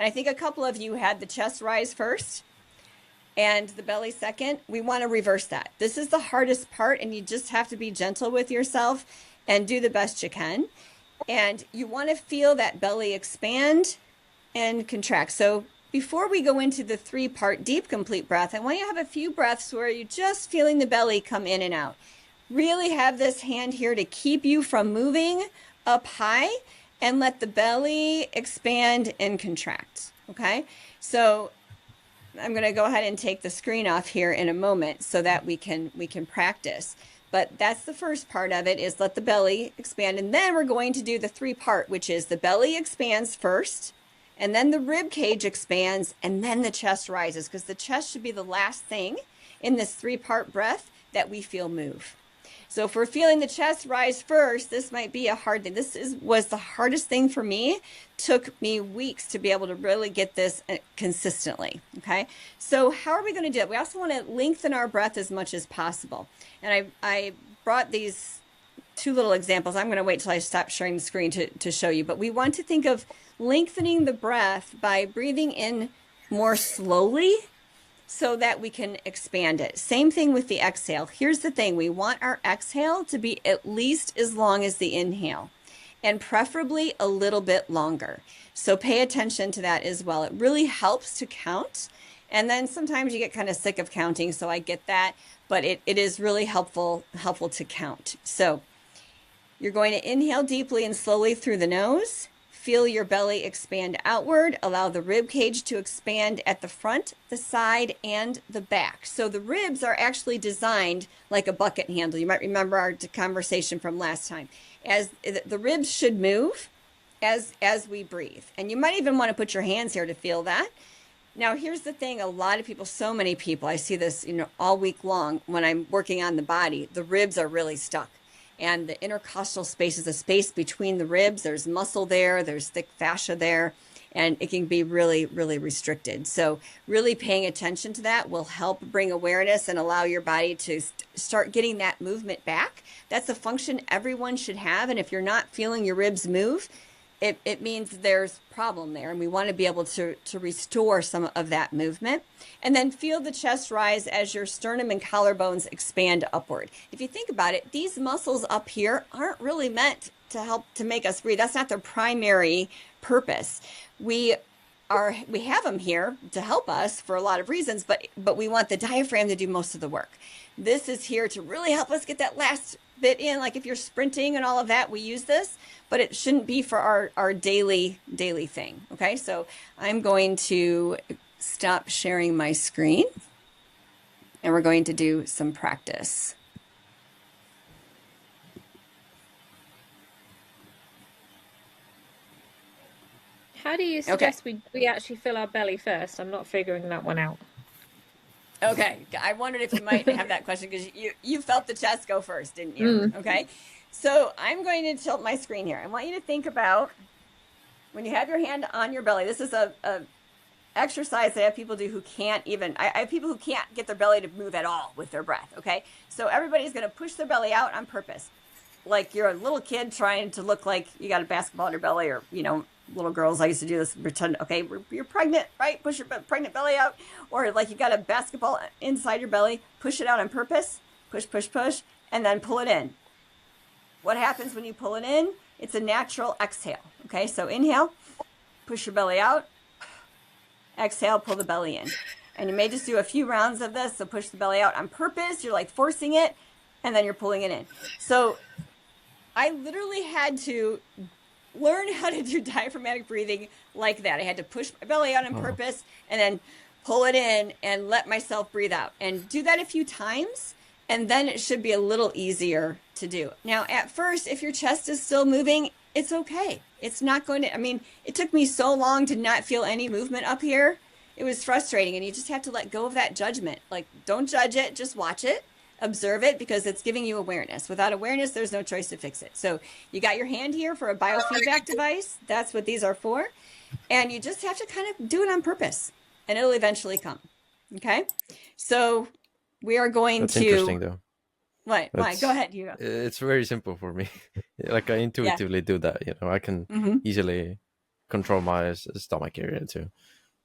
I think a couple of you had the chest rise first and the belly second, we want to reverse that. This is the hardest part, and you just have to be gentle with yourself and do the best you can. And you want to feel that belly expand and contract. So before we go into the 3-part deep, complete breath, I want you to have a few breaths where you're just feeling the belly come in and out. Really have this hand here to keep you from moving up high, and let the belly expand and contract. Okay. So I'm going to go ahead and take the screen off here in a moment so that we can practice. But that's the first part of it, is let the belly expand. And then we're going to do the 3-part, which is the belly expands first, and then the rib cage expands, and then the chest rises, because the chest should be the last thing in this 3-part breath that we feel move. So if we're feeling the chest rise first, this might be a hard thing. Was the hardest thing for me. Took me weeks to be able to really get this consistently. Okay. So how are we going to do it? We also want to lengthen our breath as much as possible. And I brought these 2 little examples. I'm going to wait till I stop sharing the screen to show you, but we want to think of lengthening the breath by breathing in more slowly, so that we can expand it. Same thing with the exhale. Here's the thing. We want our exhale to be at least as long as the inhale, and preferably a little bit longer. So pay attention to that as well. It really helps to count. And then sometimes you get kind of sick of counting, so I get that, but it is really helpful to count. So you're going to inhale deeply and slowly through the nose. Feel your belly expand outward. Allow the rib cage to expand at the front, the side, and the back. So the ribs are actually designed like a bucket handle. You might remember our conversation from last time. As the ribs should move as we breathe. And you might even want to put your hands here to feel that. Now, here's the thing. A lot of people, so many people, I see this, all week long when I'm working on the body, the ribs are really stuck. And the intercostal space is a space between the ribs. There's muscle there, there's thick fascia there, and it can be really, really restricted. So really paying attention to that will help bring awareness and allow your body to start getting that movement back. That's a function everyone should have. And if you're not feeling your ribs move, it means there's a problem there, and we want to be able to restore some of that movement. And then feel the chest rise as your sternum and collarbones expand upward. If you think about it, these muscles up here aren't really meant to help to make us breathe. That's not their primary purpose. We have them here to help us for a lot of reasons, but we want the diaphragm to do most of the work. This is here to really help us get that last bit in. Like if you're sprinting and all of that, we use this, but it shouldn't be for our daily thing. Okay, so I'm going to stop sharing my screen, and we're going to do some practice. How do you suggest we actually fill our belly first? I'm not figuring that one out. Okay, I wondered if you might have that question, because you felt the chest go first, didn't you? Okay, so I'm going to tilt my screen here. I want you to think about when you have your hand on your belly. This is a exercise that I have people do who can't even, I have people who can't get their belly to move at all with their breath. Okay, so everybody's going to push their belly out on purpose, like you're a little kid trying to look like you got a basketball in your belly, or little girls, I used to do this, pretend, okay, you're pregnant, right? Push your pregnant belly out. Or like you got a basketball inside your belly, push it out on purpose, push, and then pull it in. What happens when you pull it in? It's a natural exhale. Okay, so inhale, push your belly out, exhale, pull the belly in. And you may just do a few rounds of this, so push the belly out on purpose. You're like forcing it. and then you're pulling it in. So I literally had to learn how to do diaphragmatic breathing like that. I had to push my belly out on purpose and then pull it in and let myself breathe out, and do that a few times. And then it should be a little easier to do. Now, at first, if your chest is still moving, it's okay. It's not going to, I mean, it took me so long to not feel any movement up here. It was frustrating, and you just have to let go of that judgment. Like, don't judge it, just watch it, observe it, because it's giving you awareness. Without awareness, there's no choice to fix it. So you got your hand here for a biofeedback device. That's what these are for. And you just have to kind of do it on purpose, and it'll eventually come. Okay? So we are going That's to... interesting, though. What? Why? Go ahead, Hugo. It's very simple for me. Like, I intuitively do that, you know. I can easily control my stomach area too.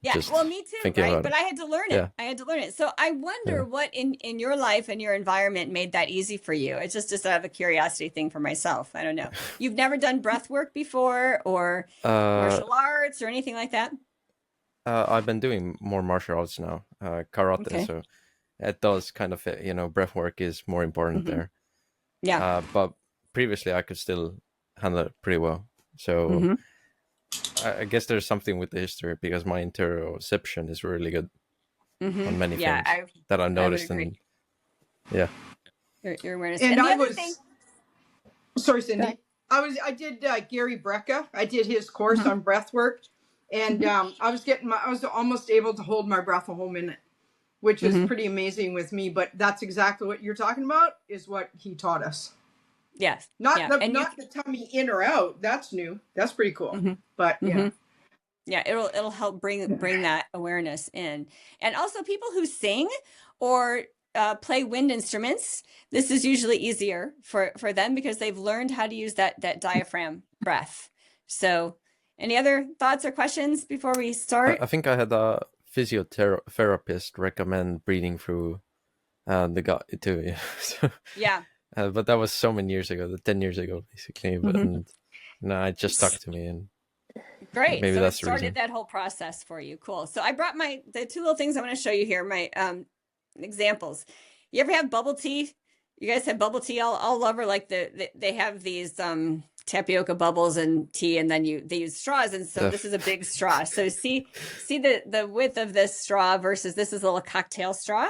Yeah, Just well, me too, thinking right? about But it. I had to learn it. Yeah. I had to learn it. So I wonder what in your life and your environment made that easy for you. It's just out of a curiosity thing for myself. I don't know. You've never done breath work before, or martial arts or anything like that? I've been doing more martial arts now, karate. Okay. So it does kind of fit, you know, breath work is more important there. Yeah. But previously I could still handle it pretty well. So I guess there's something with the history, because my interoception is really good on many Yeah, things that I noticed. agree. And yeah, Your awareness. And the I other was thing, sorry, Cindy. I did Gary Brecka. I did his course on breath work, and I was almost able to hold my breath a whole minute, which is pretty amazing with me. But that's exactly what you're talking about, is what he taught us. yes. Not yeah. the tummy in or out. That's new. That's pretty cool. But yeah. Yeah, it'll help bring that awareness in. And also people who sing or play wind instruments, this is usually easier for them, because they've learned how to use that diaphragm breath. So any other thoughts or questions before we start? I think I had a physiotherapist recommend breathing through the gut too. Yeah. So, Yeah. but that was so many years ago, 10 years ago, basically. But no, it just stuck to me, and Great. maybe So that's it the reason. started that whole process for you. Cool. So I brought the two little things I want to show you here, my examples. You ever have bubble tea? You guys have bubble tea all over, like they have these tapioca bubbles and tea, and then they use straws, and so this is a big straw. So see the width of this straw versus this is a little cocktail straw.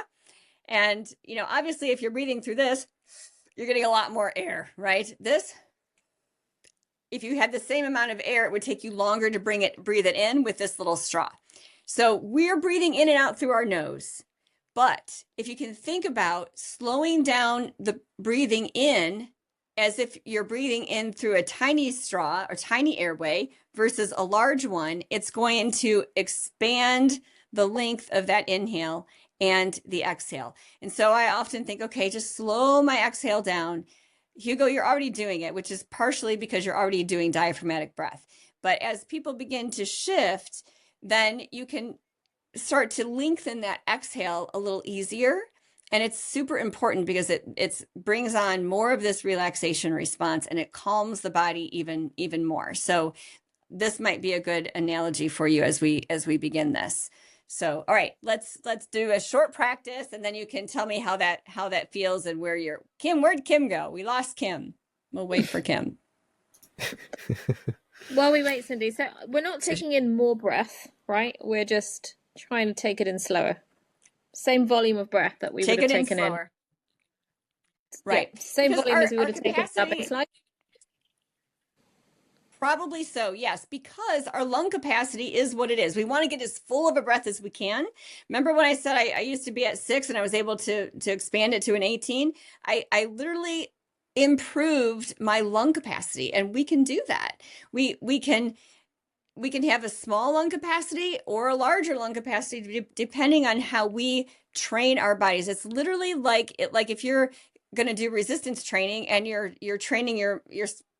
And you know, obviously if you're breathing through this, you're getting a lot more air, right? This, if you had the same amount of air, it would take you longer to breathe it in with this little straw. So we're breathing in and out through our nose. But if you can think about slowing down the breathing in as if you're breathing in through a tiny straw or tiny airway versus a large one, it's going to expand the length of that inhale and the exhale. And so I often think, okay, just slow my exhale down. Hugo, you're already doing it, which is partially because you're already doing diaphragmatic breath. But as people begin to shift, then you can start to lengthen that exhale a little easier. And it's super important because it brings on more of this relaxation response, and it calms the body even more. So this might be a good analogy for you as we begin this. So, all right, let's do a short practice, and then you can tell me how that feels and where you're. Kim, where'd Kim go? We lost Kim. We'll wait for Kim. While we wait, Cindy, so we're not taking in more breath, right? We're just trying to take it in slower. Same volume of breath that we would have taken in. Right. Yeah, same volume as we would have taken in our baseline. Probably so, yes, because our lung capacity is what it is. We want to get as full of a breath as we can. Remember when I said I used to be at 6 and I was able to expand it to an 18? I literally improved my lung capacity, and we can do that. We can have a small lung capacity or a larger lung capacity depending on how we train our bodies. It's literally like if you're going to do resistance training and you're training your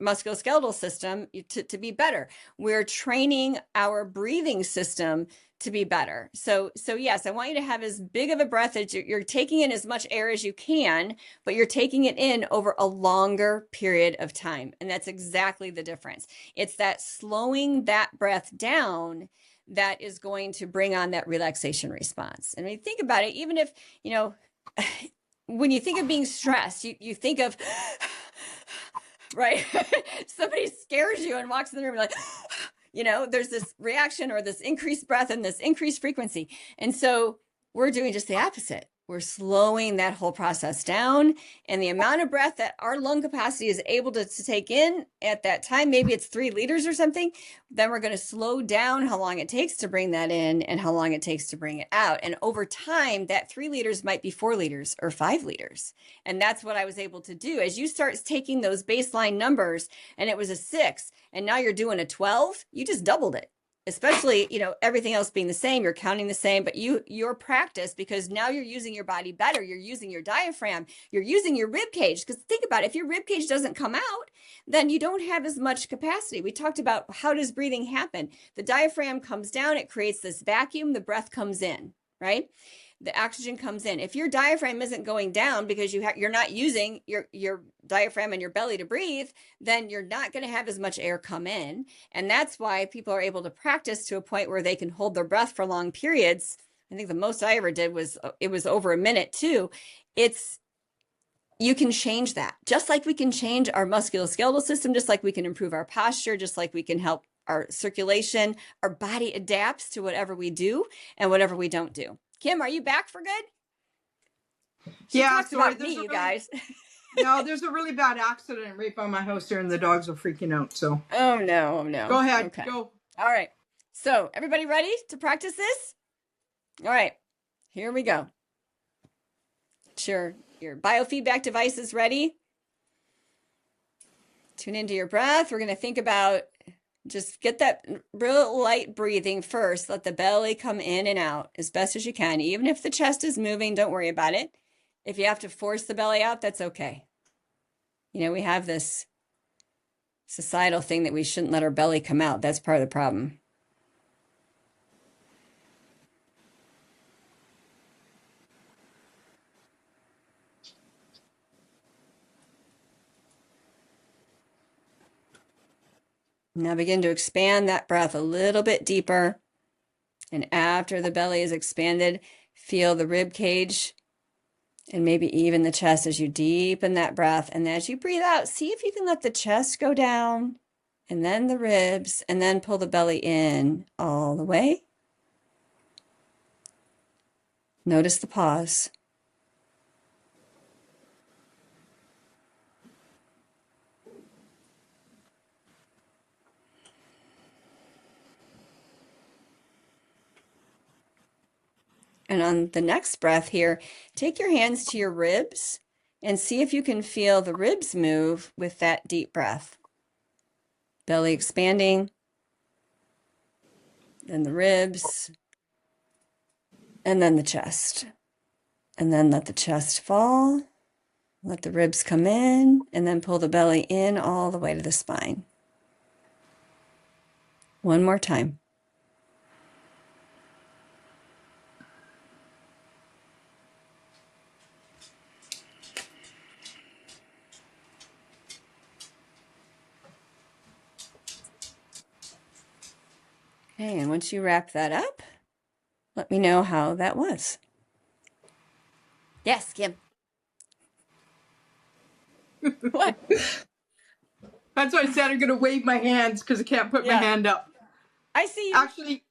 musculoskeletal system to be better. We're training our breathing system to be better. So yes, I want you to have as big of a breath as you're taking in as much air as you can, but you're taking it in over a longer period of time. And that's exactly the difference. It's that slowing that breath down that is going to bring on that relaxation response. And when you think about it, even if, when you think of being stressed, you think of, right? Somebody scares you and walks in the room like, there's this reaction or this increased breath and this increased frequency. And so we're doing just the opposite. We're slowing that whole process down, and the amount of breath that our lung capacity is able to take in at that time, maybe it's 3 liters or something, then we're going to slow down how long it takes to bring that in and how long it takes to bring it out. And over time, that 3 liters might be 4 liters or 5 liters. And that's what I was able to do. As you start taking those baseline numbers and it was a 6, and now you're doing a 12, you just doubled it. Especially, everything else being the same, you're counting the same, but your practice, because now you're using your body better, you're using your diaphragm, you're using your rib cage. Because think about it, if your rib cage doesn't come out, then you don't have as much capacity. We talked about how does breathing happen. The diaphragm comes down, it creates this vacuum, the breath comes in, right? The oxygen comes in. If your diaphragm isn't going down because you're not using your diaphragm and your belly to breathe, then you're not going to have as much air come in. And that's why people are able to practice to a point where they can hold their breath for long periods. I think the most I ever did was over a minute too. You can change that. Just like we can change our musculoskeletal system, just like we can improve our posture, just like we can help our circulation, our body adapts to whatever we do and whatever we don't do. Kim, are you back for good? She talks about me, you guys. No, there's a really bad accident right by my house here, and the dogs are freaking out. So. Oh no! Go ahead. Okay. Go. All right. So, everybody ready to practice this? All right. Here we go. Sure. Your biofeedback device is ready. Tune into your breath. We're going to think about. Just get that real light breathing first. Let the belly come in and out as best as you can. Even if the chest is moving, don't worry about it. If you have to force the belly out, that's okay. We have this societal thing that we shouldn't let our belly come out. That's part of the problem. Now begin to expand that breath a little bit deeper. And after the belly is expanded, feel the rib cage and maybe even the chest as you deepen that breath. And as you breathe out, see if you can let the chest go down and then the ribs, and then pull the belly in all the way. Notice the pause. And on the next breath here, take your hands to your ribs and see if you can feel the ribs move with that deep breath. Belly expanding, then the ribs, and then the chest. And then let the chest fall, let the ribs come in, and then pull the belly in all the way to the spine. One more time. Okay, and once you wrap that up, let me know how that was. Yes, Kim. What? That's why I said I'm going to wave my hands because I can't put my hand up. I see you. Actually,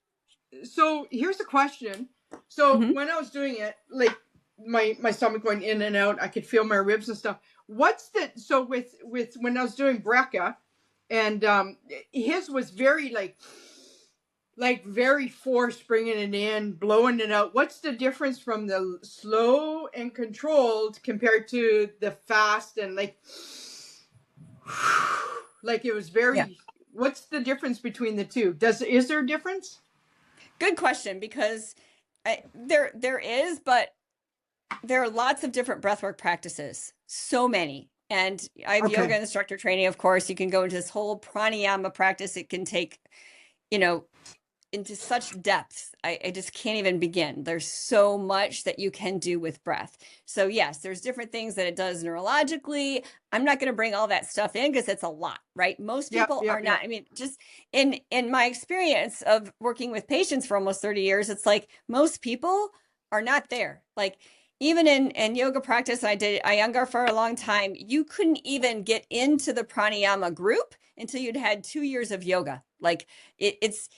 so here's a question. So when I was doing it, like my stomach going in and out, I could feel my ribs and stuff. So with when I was doing Brecca, and his was very like very forced, bringing it in, blowing it out. What's the difference from the slow and controlled compared to the fast and like it was very, what's the difference between the two? Is there a difference? Good question, because there is, but there are lots of different breathwork practices. So many. And I have yoga instructor training, of course. You can go into this whole pranayama practice. It can take, into such depth. I just can't even begin. There's so much that you can do with breath. So yes, there's different things that it does neurologically. I'm not going to bring all that stuff in because it's a lot, right? Most people are not. I mean, just in my experience of working with patients for almost 30 years, it's like most people are not there. Like even in yoga practice, I did Iyengar for a long time. You couldn't even get into the pranayama group until you'd had 2 years of yoga. Like it's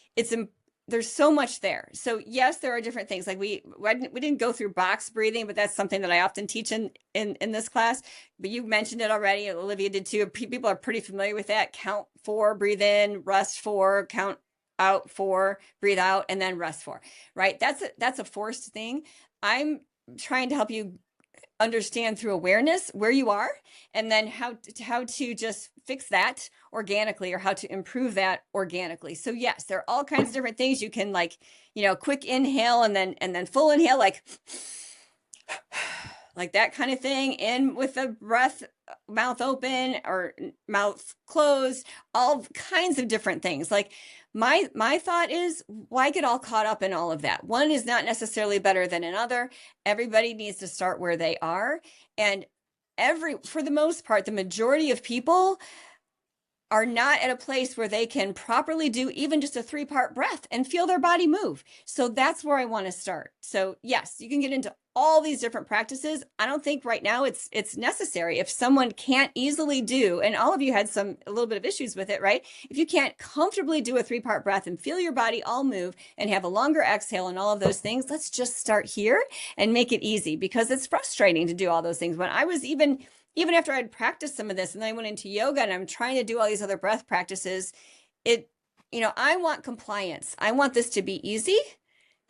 there's so much there. So yes, there are different things. Like we didn't go through box breathing, but that's something that I often teach in this class. But you mentioned it already. Olivia did too. People are pretty familiar with that. Count 4, breathe in, rest 4, count out 4, breathe out, and then rest 4. Right? That's a forced thing. I'm trying to help you understand through awareness where you are, and then how to just fix that organically, or how to improve that organically. So yes, there are all kinds of different things you can, like, quick inhale and then full inhale, like that kind of thing, in with the breath, mouth open or mouth closed, all kinds of different things. Like my thought is, why get all caught up in all of that? One is not necessarily better than another. Everybody needs to start where they are. And for the most part, the majority of people are not at a place where they can properly do even just a 3-part breath and feel their body move. So that's where I want to start. So yes, you can get into all these different practices. I don't think right now it's necessary. If someone can't easily do, and all of you had a little bit of issues with it, right? If you can't comfortably do a 3-part breath and feel your body all move and have a longer exhale and all of those things, let's just start here and make it easy, because it's frustrating to do all those things. When I was even after I'd practiced some of this, and then I went into yoga and I'm trying to do all these other breath practices, I want compliance. I want this to be easy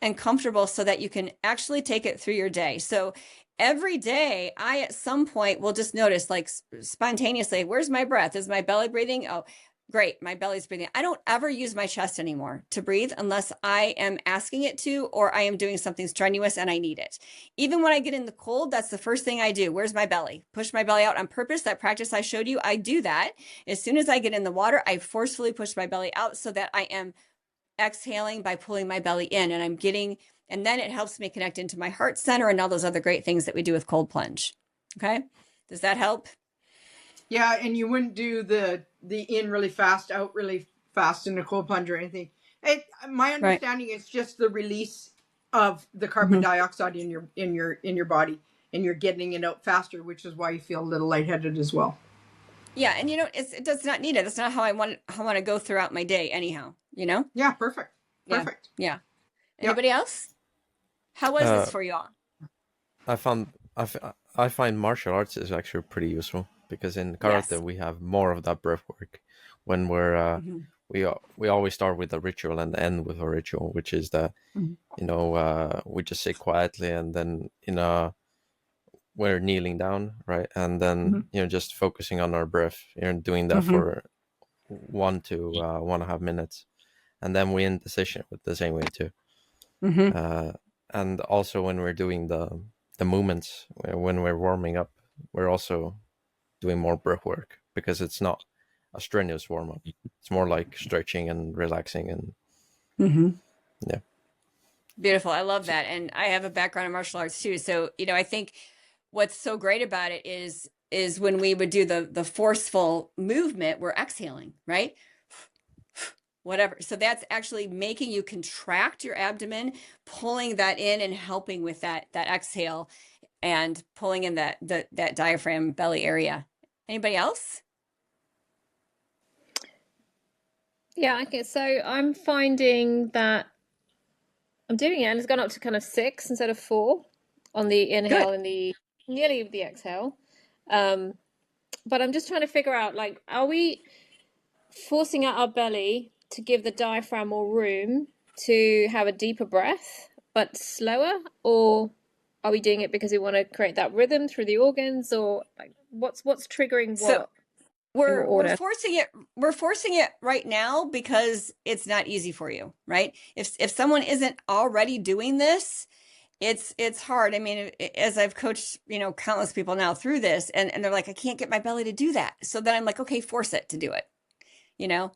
and comfortable so that you can actually take it through your day. So every day I, at some point, will just notice, like, spontaneously, where's my breath? Is my belly breathing? Oh, great, my belly's breathing. I don't ever use my chest anymore to breathe unless I am asking it to, or I am doing something strenuous and I need it. Even when I get in the cold, that's the first thing I do. Where's my belly? Push my belly out on purpose. That practice I showed you, I do that. As soon as I get in the water, I forcefully push my belly out so that I am exhaling by pulling my belly in, and then it helps me connect into my heart center and all those other great things that we do with cold plunge. Okay. Does that help? Yeah, and you wouldn't do the in really fast, out really fast in a cold plunge or anything. My understanding is just the release of the carbon dioxide in your body, and you're getting it out faster, which is why you feel a little lightheaded as well. Yeah, and it does not need it. That's not how I want to go throughout my day, anyhow. Yeah, perfect. Yeah. Anybody else? How was this for you all? I find martial arts is actually pretty useful, because in karate we have more of that breath work. When we're we always start with a ritual and end with a ritual, which is that we just sit quietly, and then we're kneeling down, right, and then just focusing on our breath, doing that for 1 to 1.5 minutes, and then we end the session with the same way too. And also when we're doing the movements, when we're warming up, we're also doing more breath work, because it's not a strenuous warm up. It's more like stretching and relaxing and yeah. Beautiful. I love that. And I have a background in martial arts too. So, I think what's so great about it is when we would do the forceful movement, we're exhaling, right? Whatever. So that's actually making you contract your abdomen, pulling that in and helping with that exhale, and pulling in that diaphragm belly area. Anybody else? Yeah, okay. So I'm finding that I'm doing it, and it's gone up to kind of 6 instead of 4 on the inhale and nearly the exhale. But I'm just trying to figure out, like, are we forcing out our belly to give the diaphragm more room to have a deeper breath, but slower? Or are we doing it because we want to create that rhythm through the organs? Or like, what's triggering what? So we're forcing it. We're forcing it right now because it's not easy for you, right? If someone isn't already doing this, it's hard. I mean, as I've coached, countless people now through this, and they're like, I can't get my belly to do that. So then I'm like, okay, force it to do it.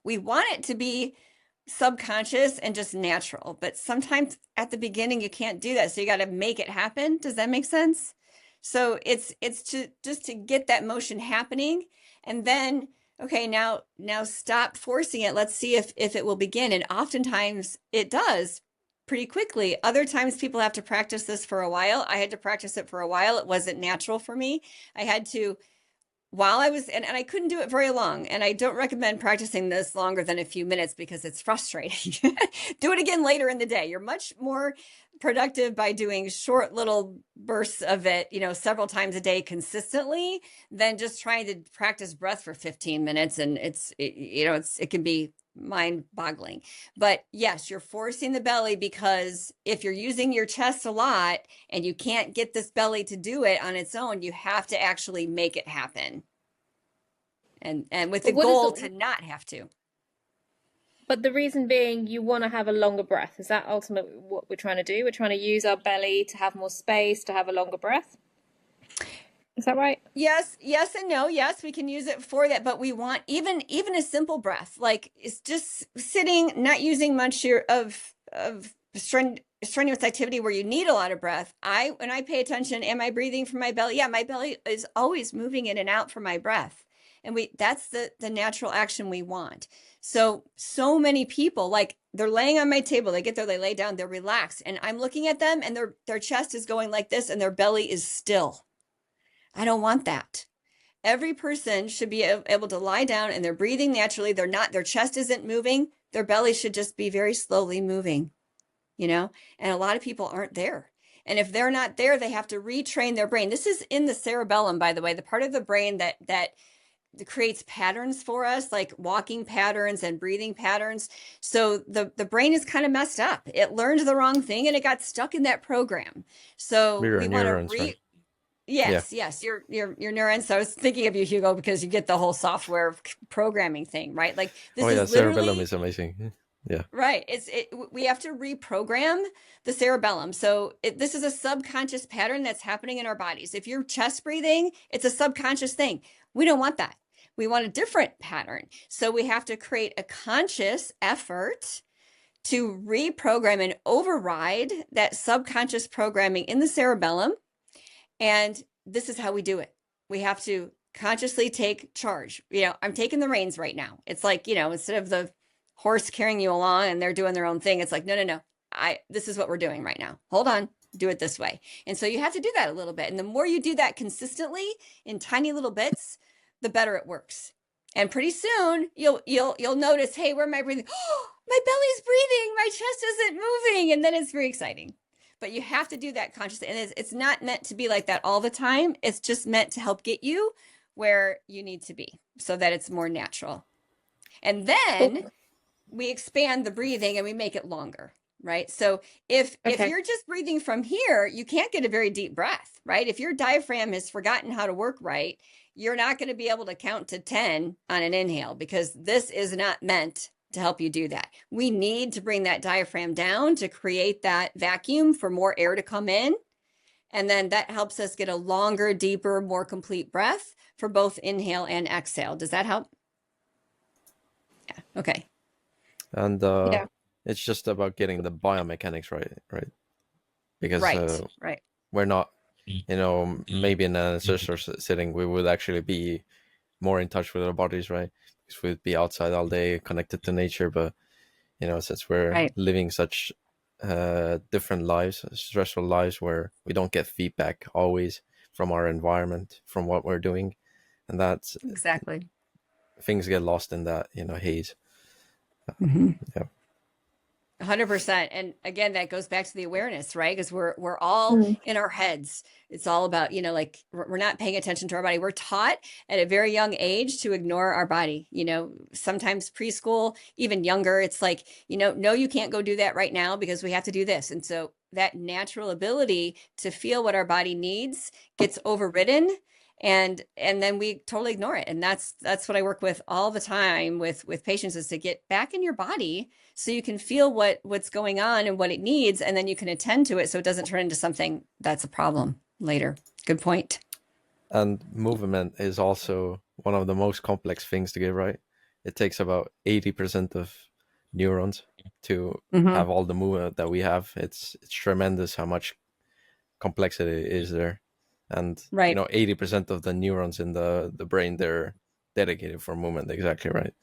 We want it to be subconscious and just natural, but sometimes at the beginning you can't do that. So you got to make it happen. Does that make sense? So it's just to get that motion happening, and then, okay, now stop forcing it. Let's see if it will begin. And oftentimes it does. pretty quickly. Other times people have to practice this for a while. I had to practice it for a while. It wasn't natural for me. I had to, while I was, and I couldn't do it very long. And I don't recommend practicing this longer than a few minutes because it's frustrating. Do it again later in the day. You're much more productive by doing short little bursts of it, several times a day consistently than just trying to practice breath for 15 minutes. And it can be mind-boggling. But yes, you're forcing the belly, because if you're using your chest a lot and you can't get this belly to do it on its own, you have to actually make it happen. And with the goal to not have to. But the reason being, you want to have a longer breath. Is that ultimately what we're trying to do? We're trying to use our belly to have more space, to have a longer breath. Is that right? Yes and no. Yes, we can use it for that, but we want even a simple breath, like it's just sitting, not using much of strenuous activity where you need a lot of breath. When I pay attention, am I breathing from my belly? Yeah, my belly is always moving in and out for my breath. And that's the natural action we want. So many people, like, they're laying on my table, they get there, they lay down, they're relaxed, and I'm looking at them and their chest is going like this and their belly is still. I don't want that. Every person should be able to lie down and they're breathing naturally. Their chest isn't moving. Their belly should just be very slowly moving, and a lot of people aren't there. And if they're not there, they have to retrain their brain. This is in the cerebellum, by the way, the part of the brain that creates patterns for us, like walking patterns and breathing patterns. So the brain is kind of messed up. It learned the wrong thing and it got stuck in that program. So we want to right? Yes, your neurons. So I was thinking of you, Hugo, because you get the whole software programming thing, right? Like this is literally, cerebellum is amazing. Yeah. Right. We have to reprogram the cerebellum. So this is a subconscious pattern that's happening in our bodies. If you're chest breathing, it's a subconscious thing. We don't want that. We want a different pattern. So we have to create a conscious effort to reprogram and override that subconscious programming in the cerebellum. And this is how we do it. We have to consciously take charge. I'm taking the reins right now. It's like, instead of the horse carrying you along and they're doing their own thing, it's like, no. This is what we're doing right now. Hold on, do it this way. And so you have to do that a little bit. And the more you do that consistently in tiny little bits, the better it works. And pretty soon you'll notice, hey, where am I breathing? Oh, my belly's breathing. My chest isn't moving. And then it's very exciting. But you have to do that consciously. And it's not meant to be like that all the time. It's just meant to help get you where you need to be so that it's more natural. And then we expand the breathing and we make it longer, right? So if you're just breathing from here, you can't get a very deep breath, right? If your diaphragm has forgotten how to work right, you're not going to be able to count to 10 on an inhale, because this is not meant to help you do that. We need to bring that diaphragm down to create that vacuum for more air to come in. And then that helps us get a longer, deeper, more complete breath for both inhale and exhale. Does that help? Yeah. Okay. And it's just about getting the biomechanics right? Because right. We're not, maybe in an ancestor setting, we would actually be more in touch with our bodies, right? Because we'd be outside all day, connected to nature. But since we're living such different lives, stressful lives, where we don't get feedback always from our environment, from what we're doing, and that's exactly, things get lost in that haze. Yeah. 100%. And again, that goes back to the awareness, right? Because we're all in our heads. It's all about, like, we're not paying attention to our body. We're taught at a very young age to ignore our body. Sometimes preschool, even younger, it's like, no, you can't go do that right now because we have to do this. And so that natural ability to feel what our body needs gets overridden. And then we totally ignore it. And that's what I work with all the time with patients, is to get back in your body so you can feel what's going on and what it needs, and then you can attend to it so it doesn't turn into something that's a problem later. Good point. And movement is also one of the most complex things to get right. It takes about 80% of neurons to have all the movement that we have. It's tremendous how much complexity is there. And 80% of the neurons in the brain, they're dedicated for movement. Exactly right.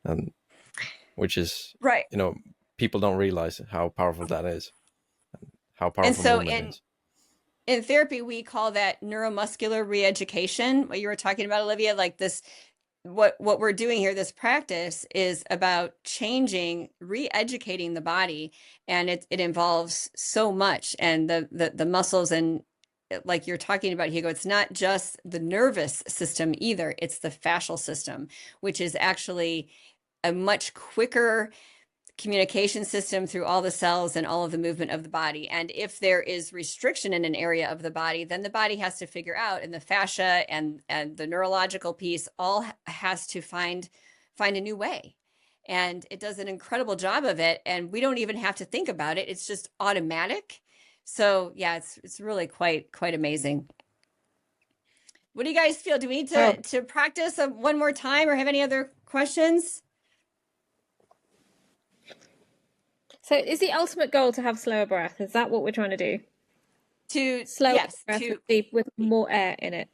And which is people don't realize how powerful that is, how And powerful so movement is. in therapy, we call that neuromuscular re-education, what you were talking about, Olivia, like this, what we're doing here, this practice is about changing, re-educating the body. And it involves so much. And the muscles, and like you're talking about, Hugo, it's not just the nervous system either. It's the fascial system, which is actually a much quicker communication system through all the cells and all of the movement of the body. And if there is restriction in an area of the body, then the body has to figure out, and the fascia and the neurological piece all has to find a new way. And it does an incredible job of it. And we don't even have to think about it. It's just automatic. So yeah, it's really quite amazing. What do you guys feel? Do we need to practice one more time, or have any other questions? So is the ultimate goal to have slower breath? Is that what we're trying to do? Slower breath with more air in it.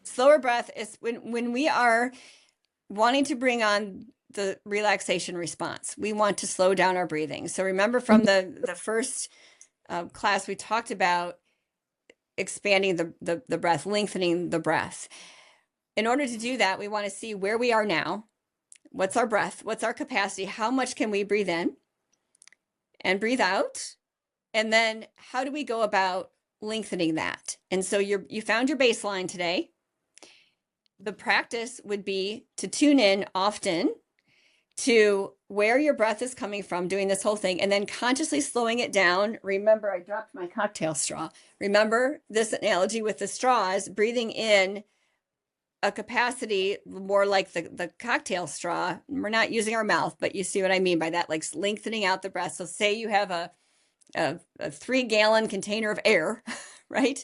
Slower breath is when we are wanting to bring on the relaxation response. We want to slow down our breathing. So remember from the first class, we talked about expanding the breath, lengthening the breath. In order to do that, we want to see where we are now. What's our breath? What's our capacity? How much can we breathe in and breathe out? And then how do we go about lengthening that? And so you found your baseline today. The practice would be to tune in often to where your breath is coming from, doing this whole thing, and then consciously slowing it down. Remember, I dropped my cocktail straw. Remember this analogy with the straws, breathing in a capacity more like the cocktail straw. We're not using our mouth, but you see what I mean by that, like lengthening out the breath. So say you have a 3-gallon container of air, right?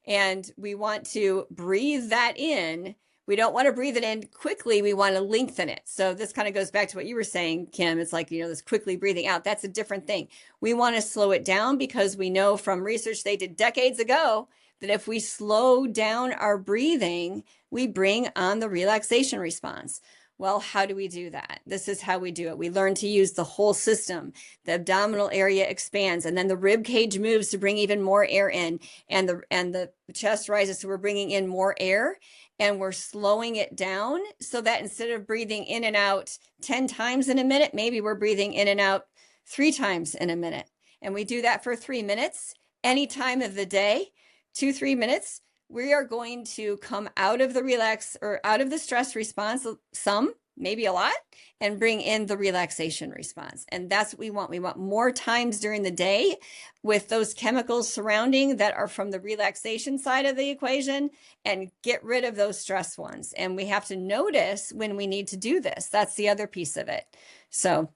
And we want to breathe that in. We don't want to breathe it in quickly. We want to lengthen it. So this kind of goes back to what you were saying, Kim. It's like, this quickly breathing out. That's a different thing. We want to slow it down because we know from research they did decades ago that if we slow down our breathing, we bring on the relaxation response. Well, how do we do that? This is how we do it. We learn to use the whole system. The abdominal area expands, and then the rib cage moves to bring even more air in, and the chest rises, so we're bringing in more air, and we're slowing it down so that instead of breathing in and out 10 times in a minute, maybe we're breathing in and out 3 times in a minute. And we do that for 3 minutes, any time of the day, 2-3 minutes. We are going to come out of the stress response, some, maybe a lot, and bring in the relaxation response. And that's what we want. We want more times during the day with those chemicals surrounding that are from the relaxation side of the equation, and get rid of those stress ones. And we have to notice when we need to do this. That's the other piece of it. So,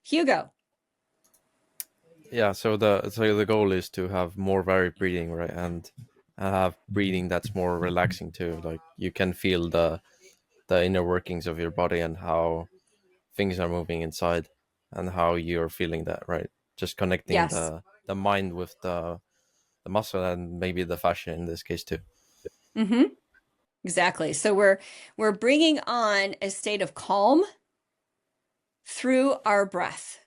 Hugo. Yeah, so the goal is to have more varied breathing, right? And have breathing that's more relaxing too. Like you can feel the inner workings of your body and how things are moving inside and how you're feeling that, right? Just connecting the mind with the muscle and maybe the fascia in this case too. Mm-hmm. Exactly. So we're bringing on a state of calm through our breath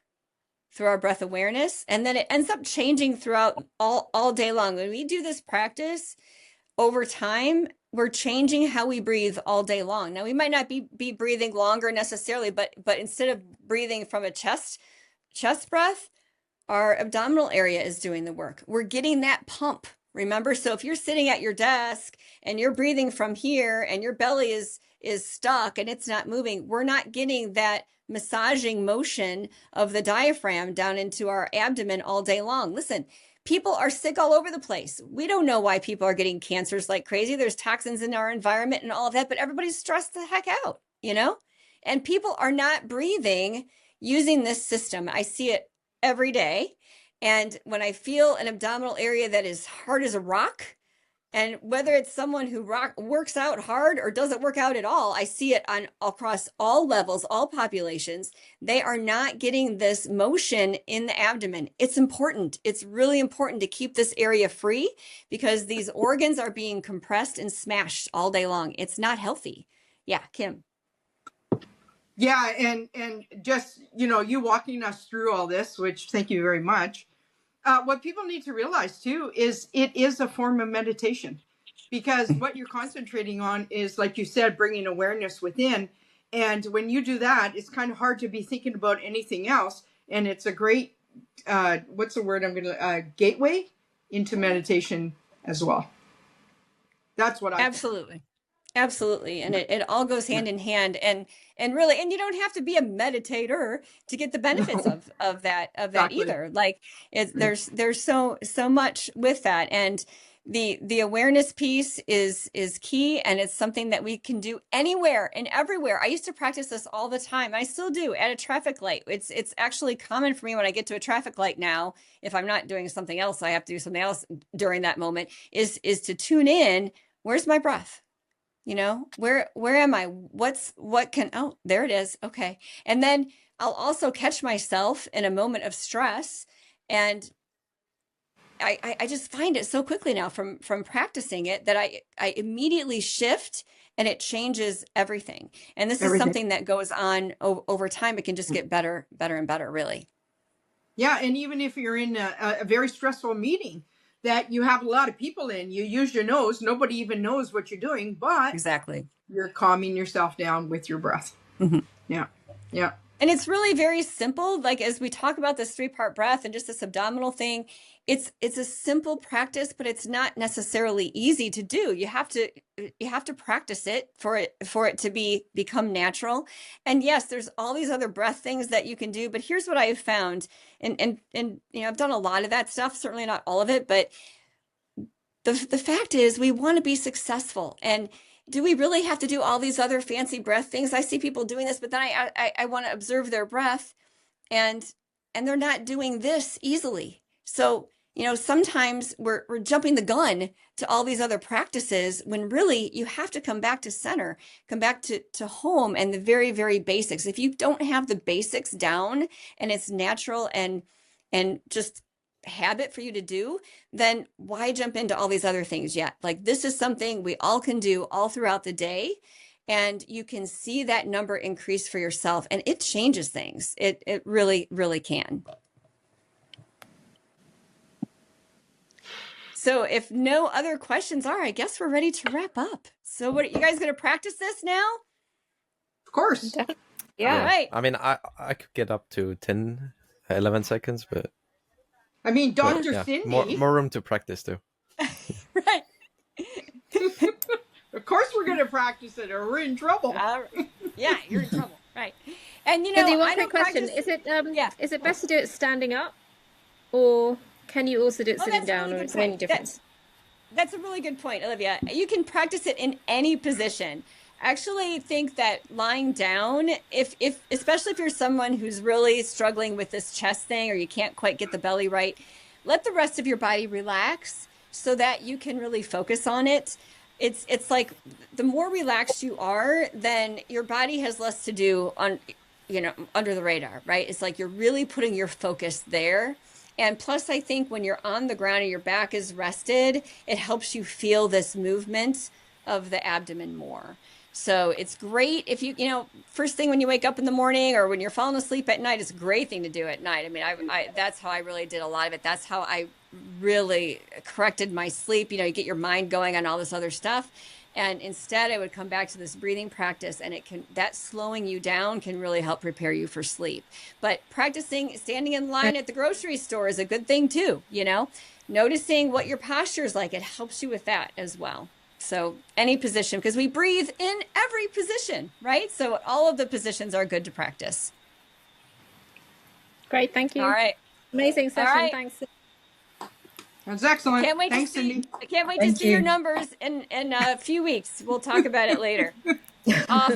awareness, and then it ends up changing throughout all day long. When we do this practice over time, we're changing how we breathe all day long. Now, we might not be breathing longer necessarily, but instead of breathing from a chest breath, our abdominal area is doing the work. We're getting that pump, remember? So if you're sitting at your desk and you're breathing from here and your belly is stuck and it's not moving, we're not getting that massaging motion of the diaphragm down into our abdomen all day long. Listen, people are sick all over the place. We don't know why people are getting cancers like crazy. There's toxins in our environment and all of that, but everybody's stressed the heck out, and people are not breathing using this system. I see it every day. And when I feel an abdominal area that is hard as a rock, and whether it's someone who works out hard or doesn't work out at all, I see it across all levels, all populations. They are not getting this motion in the abdomen. It's important. It's really important to keep this area free because these organs are being compressed and smashed all day long. It's not healthy. Yeah, Kim. Yeah, and just, you know, you walking us through all this, which thank you very much. What people need to realize too is it is a form of meditation, because what you're concentrating on is, like you said, bringing awareness within. And when you do that, it's kind of hard to be thinking about anything else. And it's a great, what's the word I'm going to, gateway into meditation as well. That's what I think. Absolutely. Absolutely. And it all goes hand in hand, and really, and you don't have to be a meditator to get the benefits of that Exactly. either. Like there's so much with that. And the awareness piece is key, and it's something that we can do anywhere and everywhere. I used to practice this all the time. I still do at a traffic light. It's actually common for me when I get to a traffic light now, if I'm not doing something else, I have to do something else during that moment, is to tune in. Where's my breath? You know, where am I? Oh, there it is. Okay. And then I'll also catch myself in a moment of stress, and I just find it so quickly now from practicing it that I immediately shift, and it changes everything. And this is something that goes on over time. It can just get better and better, really. Yeah. And even if you're in a very stressful meeting that you have a lot of people in, you use your nose, nobody even knows what you're doing, but exactly, you're calming yourself down with your breath. Mm-hmm. Yeah. Yeah. And it's really very simple. Like, as we talk about this 3-part breath and just this abdominal thing, it's a simple practice, but it's not necessarily easy to do. You have to practice it for it to become natural. And yes, there's all these other breath things that you can do, but here's what I have found. And you know, I've done a lot of that stuff, certainly not all of it, but the fact is, we want to be successful. And do we really have to do all these other fancy breath things? I see people doing this, but then I want to observe their breath, and they're not doing this easily. So, you know, sometimes we're jumping the gun to all these other practices, when really you have to come back to center, come back to home and the very, very basics. If you don't have the basics down, and it's natural and just habit for you to do, then why jump into all these other things yet? Like, this is something we all can do all throughout the day, and you can see that number increase for yourself, and it changes things. It really, really can. So if no other questions are, I guess we're ready to wrap up. So what, you guys going to practice this now? Of course. Yeah. All right. I mean, I could get up to 10, 11 seconds, but I mean, Dr. yeah, Cindy. more room to practice too. Right. Of course we're going to practice it, or we're in trouble. Yeah, you're in trouble. Right. And you know, Cindy, one I quick don't question. practice... Is it best to do it standing up, or can you also do it sitting down, really or is there any difference? That's a really good point, Olivia. You can practice it in any position. I actually think that lying down, if especially if you're someone who's really struggling with this chest thing, or you can't quite get the belly right, let the rest of your body relax so that you can really focus on it. It's like, the more relaxed you are, then your body has less to do on, you know, under the radar, right? It's like you're really putting your focus there. And plus, I think when you're on the ground and your back is rested, it helps you feel this movement of the abdomen more. So it's great if you know, first thing when you wake up in the morning, or when you're falling asleep at night, it's a great thing to do at night. I mean, I that's how I really did a lot of it. That's how I really corrected my sleep. You know, you get your mind going on all this other stuff. And instead, I would come back to this breathing practice, and that slowing you down can really help prepare you for sleep. But practicing standing in line at the grocery store is a good thing too, you know, noticing what your posture is like. It helps you with that as well. So any position, because we breathe in every position, right? So all of the positions are good to practice. Great, thank you. All right. Amazing session, All right. thanks. That's excellent. Can't wait Thanks, to see, Cindy. I can't wait to see your numbers in a few weeks. We'll talk about it later. Off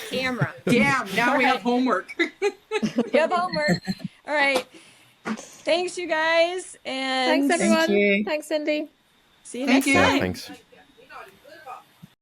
camera. Damn, now we have homework. You have homework. All right. Thanks, you guys. And Thanks, everyone. you. Thanks, Cindy. see you Thank next you. time. Yeah, thanks.